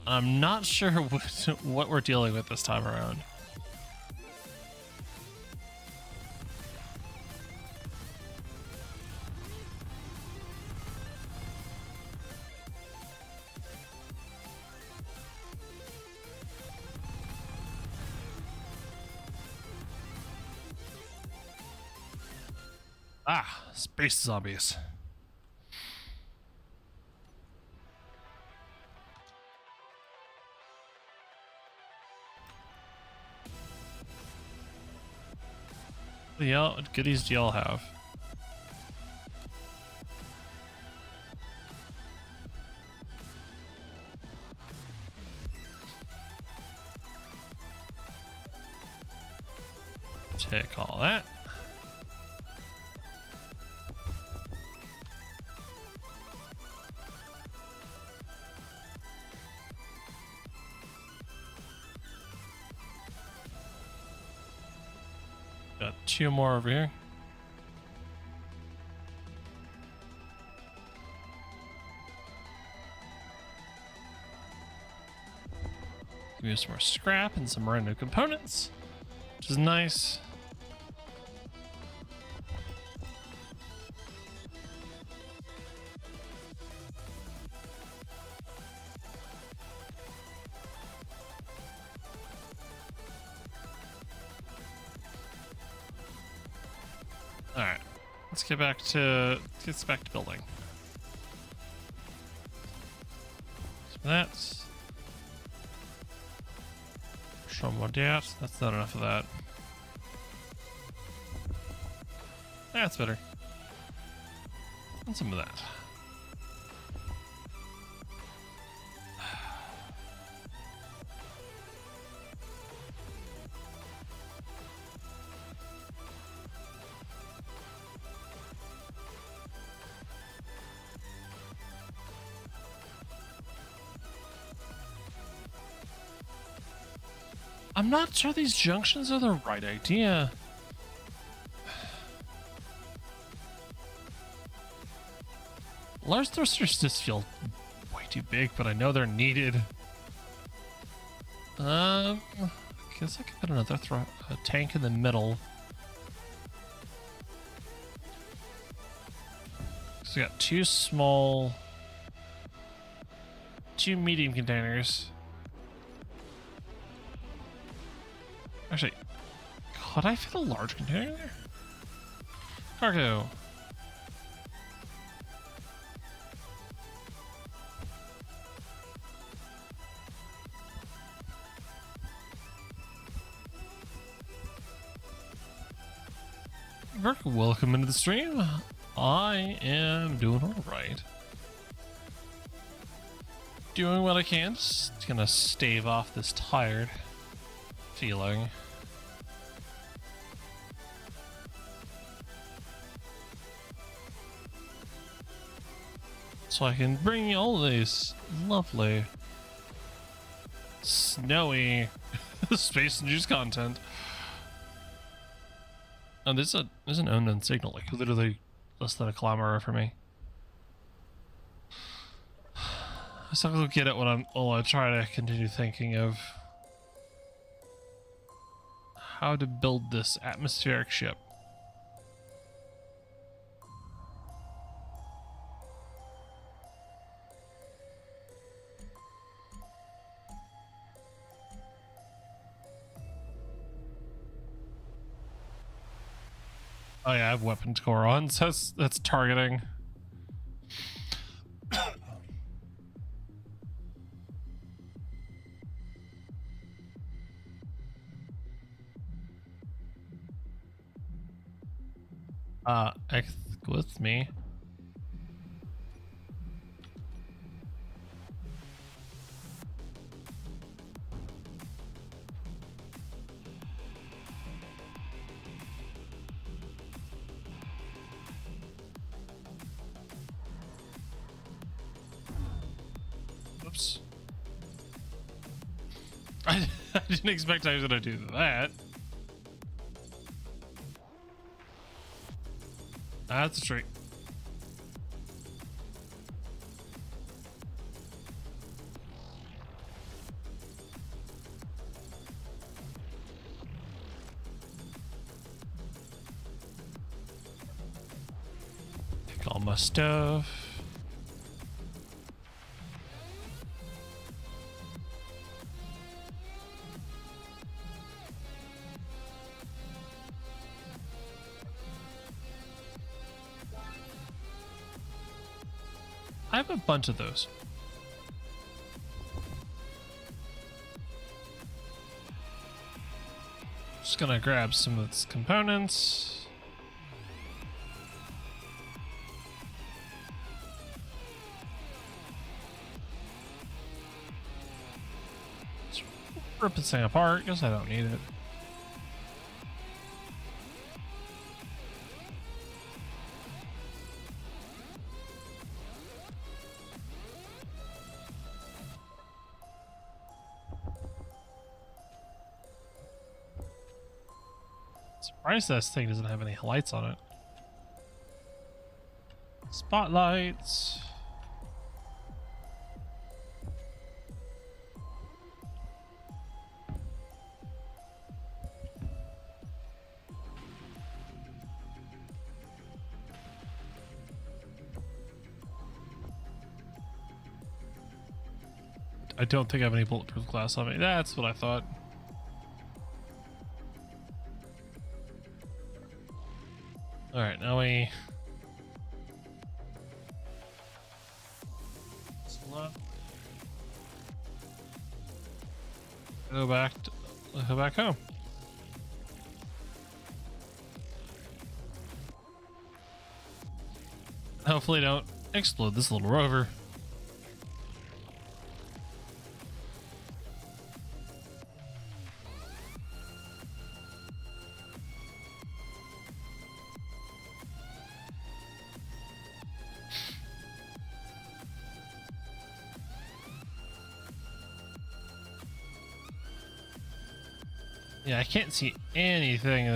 I'm not sure what we're dealing with this time around. Ah, space zombies. Yeah, what goodies do y'all have? Take all that. Got two more over here. Give me some more scrap and some random components, which is nice. All right, let's get back to building. So that's show more that. That's not enough of that. That's better. And some of that. I'm not sure these junctions are the right idea. Large thrusters just feel way too big, but I know they're needed. I guess I could put another tank in the middle. So we got two medium containers. Actually, could I fit a large container there? Cargo. Welcome into the stream. I am doing alright. Doing what I can. Just gonna stave off this tired feeling. So I can bring you all these lovely snowy space and juice content. Oh, there's an unknown signal, like literally less than a kilometer from me. So I'll get it while I try to continue thinking of how to build this atmospheric ship. Oh yeah, I have weapon core on, so that's targeting. X with me. Oops. I didn't expect I was gonna do that. That's a trick. Take all my stuff. I have a bunch of those. Just gonna grab some of its components. Let's rip this thing apart. Guess I don't need it. Surprised this thing doesn't have any lights on it. Spotlights. I don't think I have any bulletproof glass on me. That's what I thought. All right, now we go back home. Hopefully, don't explode this little rover. Yeah, I can't see anything in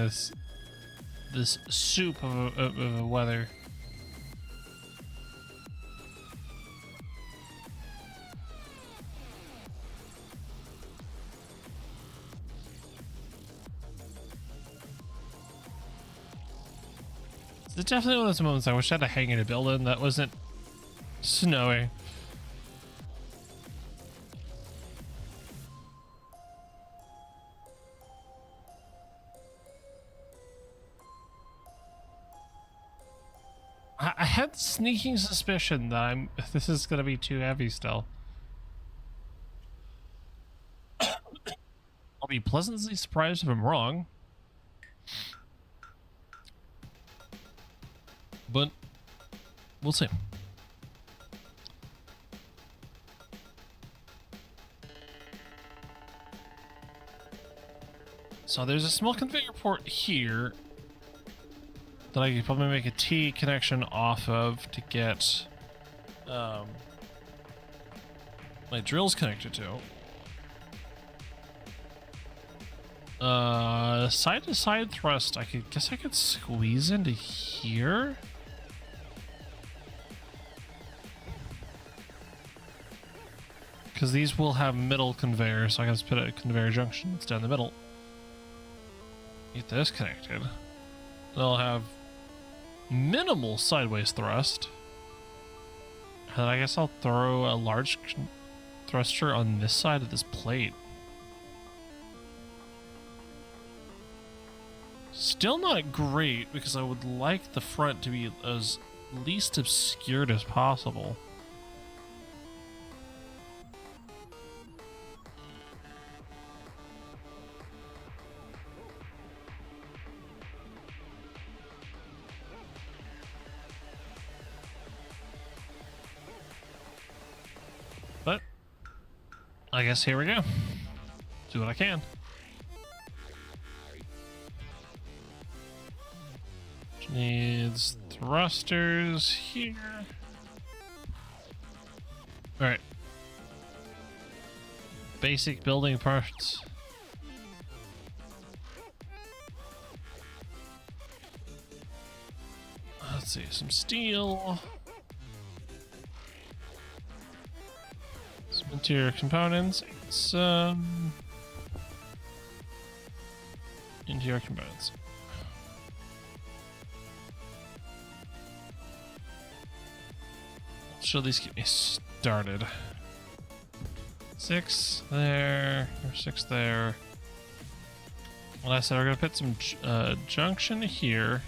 this soup of a weather. It's definitely one of those moments I wish I had to hang in a building that wasn't snowy. I had sneaking suspicion that this is gonna be too heavy still. I'll be pleasantly surprised if I'm wrong. But we'll see. So there's a small conveyor port here that I could probably make a T connection off of to get my drills connected to. Side to side thrust, I could squeeze into here. Because these will have middle conveyor, so I can just put a conveyor junction that's down the middle. Get this connected. They'll have minimal sideways thrust. And I guess I'll throw a large thruster on this side of this plate. Still not great because I would like the front to be as least obscured as possible. But I guess here we go. Do what I can. Needs thrusters here. Alright. Basic building parts. Let's see, some steel. Some interior components. Some interior components. Should at least get me started. 6 there, or 6 there. Well, I said we're gonna put some junction here.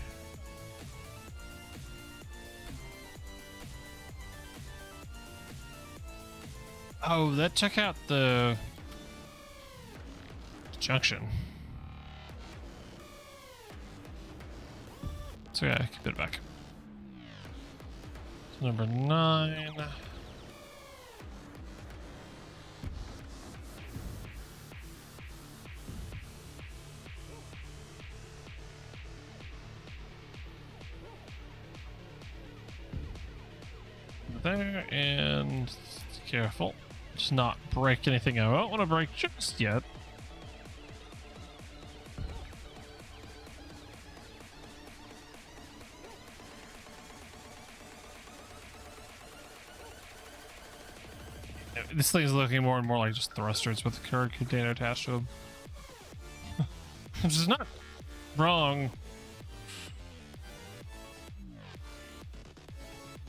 Oh, that took out the junction. So yeah, keep it back. Number 9. There, and careful. Just not break anything I don't want to break just yet. This thing's looking more and more like just thrusters with a current container attached to them. Which is not wrong.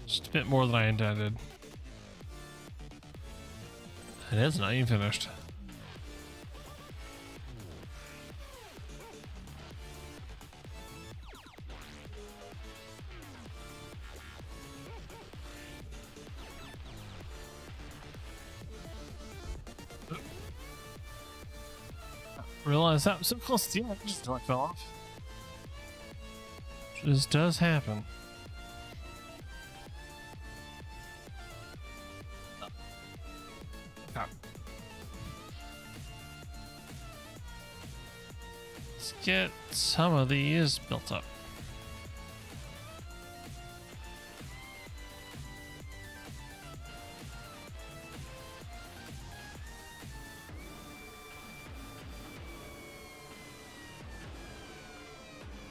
Just a bit more than I intended. It is not even finished. Realize that was so close to the end, just like fell off. This does happen. Okay. Let's get some of these built up.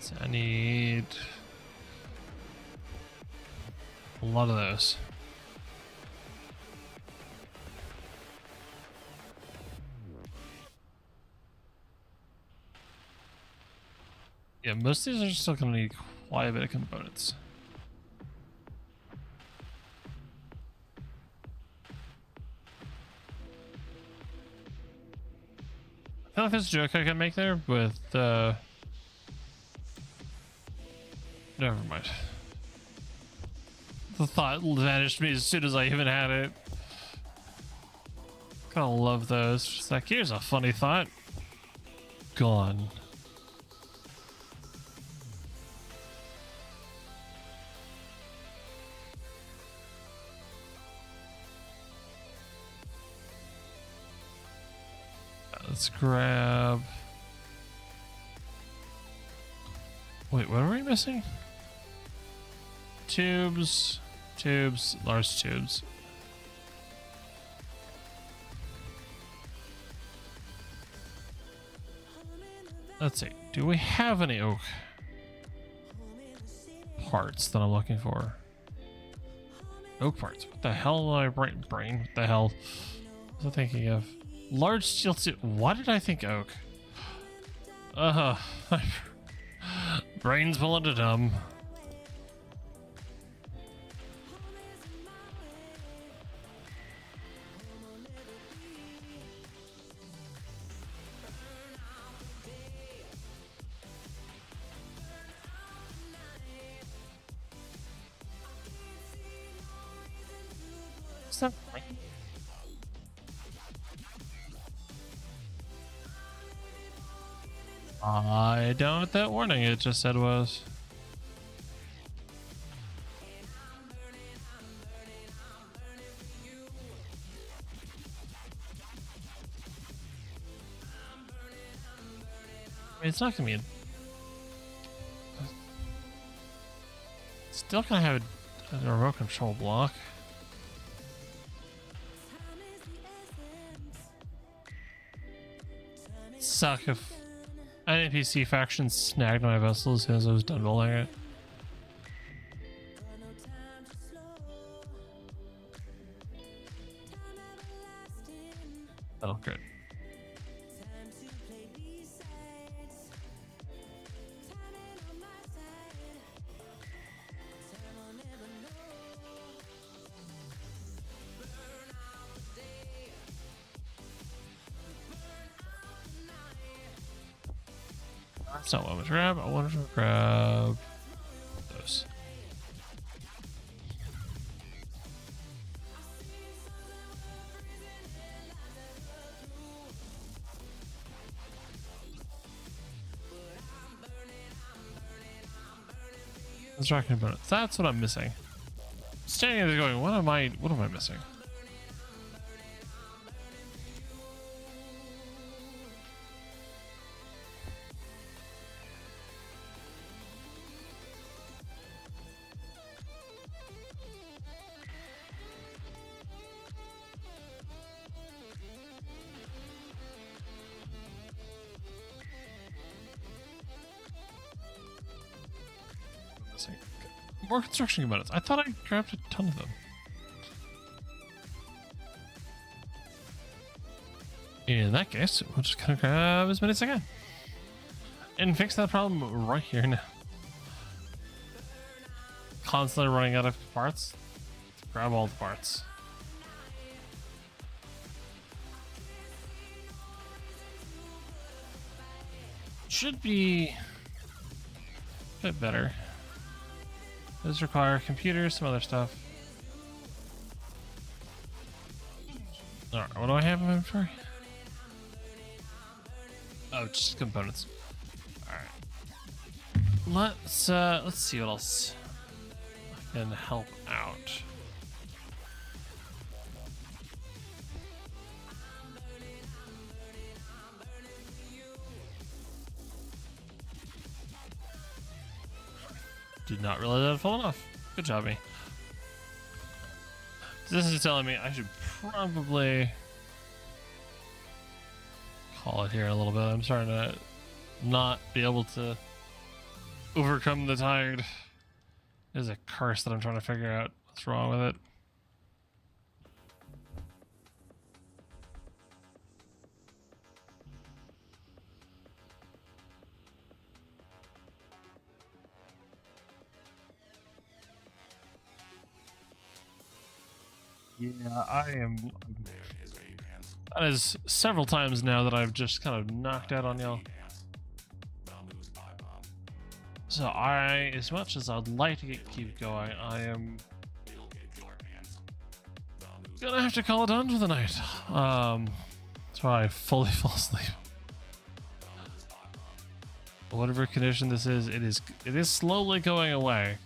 So I need a lot of those. Yeah, most of these are still going to need quite a bit of components. I feel like there's a joke I can make there with never mind. The thought vanished me as soon as I even had it. Gotta love those. Just like, here's a funny thought. Gone. Let's grab... Wait, what are we missing? Tubes, large tubes. Let's see. Do we have any oak parts that I'm looking for? Oak parts. What the hell did I brain? What the hell was I thinking of? Large steel tube. Why did I think oak? Brains full of dumb. I don't know what that warning it just said was. I mean, it's not gonna be still gonna have a remote control block. Suck if an NPC faction snagged my vessel as soon as I was done building it. That'll good. That's not what I want to grab. I wanted to grab those. Construction components. That's what I'm missing. Standing there going, what am I missing? More construction components. I thought I grabbed a ton of them. In that case, we're just gonna grab as many as I can. And fix that problem right here now. Constantly running out of parts. Grab all the parts. Should be a bit better. Does require computers, some other stuff. Alright, what do I have in my inventory? Oh, just components. Alright. Let's see what else can help out. Did not realize I'd fallen off. Good job, me. This is telling me I should probably call it here a little bit. I'm starting to not be able to overcome the tide. There's a curse that I'm trying to figure out what's wrong with it. Yeah, I am. That is several times now that I've just kind of knocked out on y'all. So as much as I'd like to keep going, I am gonna have to call it done for the night. That's why I fully fall asleep. Whatever condition this is, it is slowly going away,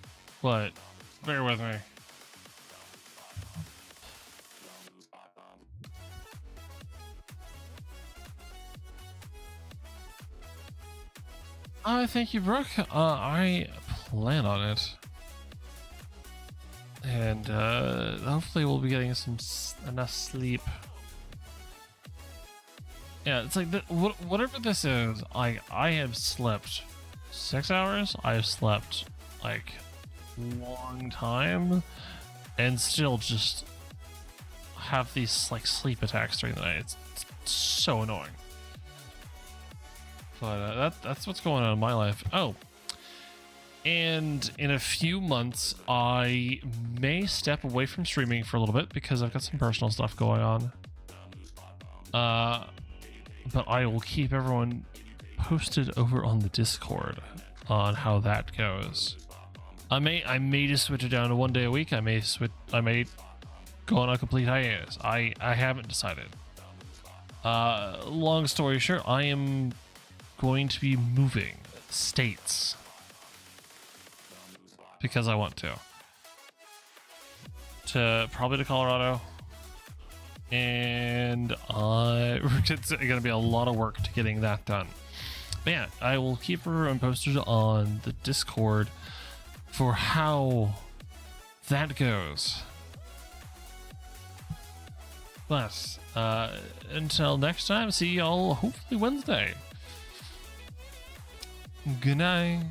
but bear with me. Thank you, Brooke. I plan on it. And hopefully we'll be getting enough sleep. Yeah, it's like whatever this is, I have slept 6 hours. I've slept like long time, and still just have these like sleep attacks during the night. It's so annoying. But that's what's going on in my life. Oh, and in a few months, I may step away from streaming for a little bit because I've got some personal stuff going on. But I will keep everyone posted over on the Discord on how that goes. I may just switch it down to 1 day a week. I may go on a complete hiatus. I haven't decided. Long story short, I am going to be moving states because I want to probably to Colorado, and it's going to be a lot of work to getting that done. But yeah, I will keep everyone posted on the Discord for how that goes. But until next time, see y'all hopefully Wednesday. Good night.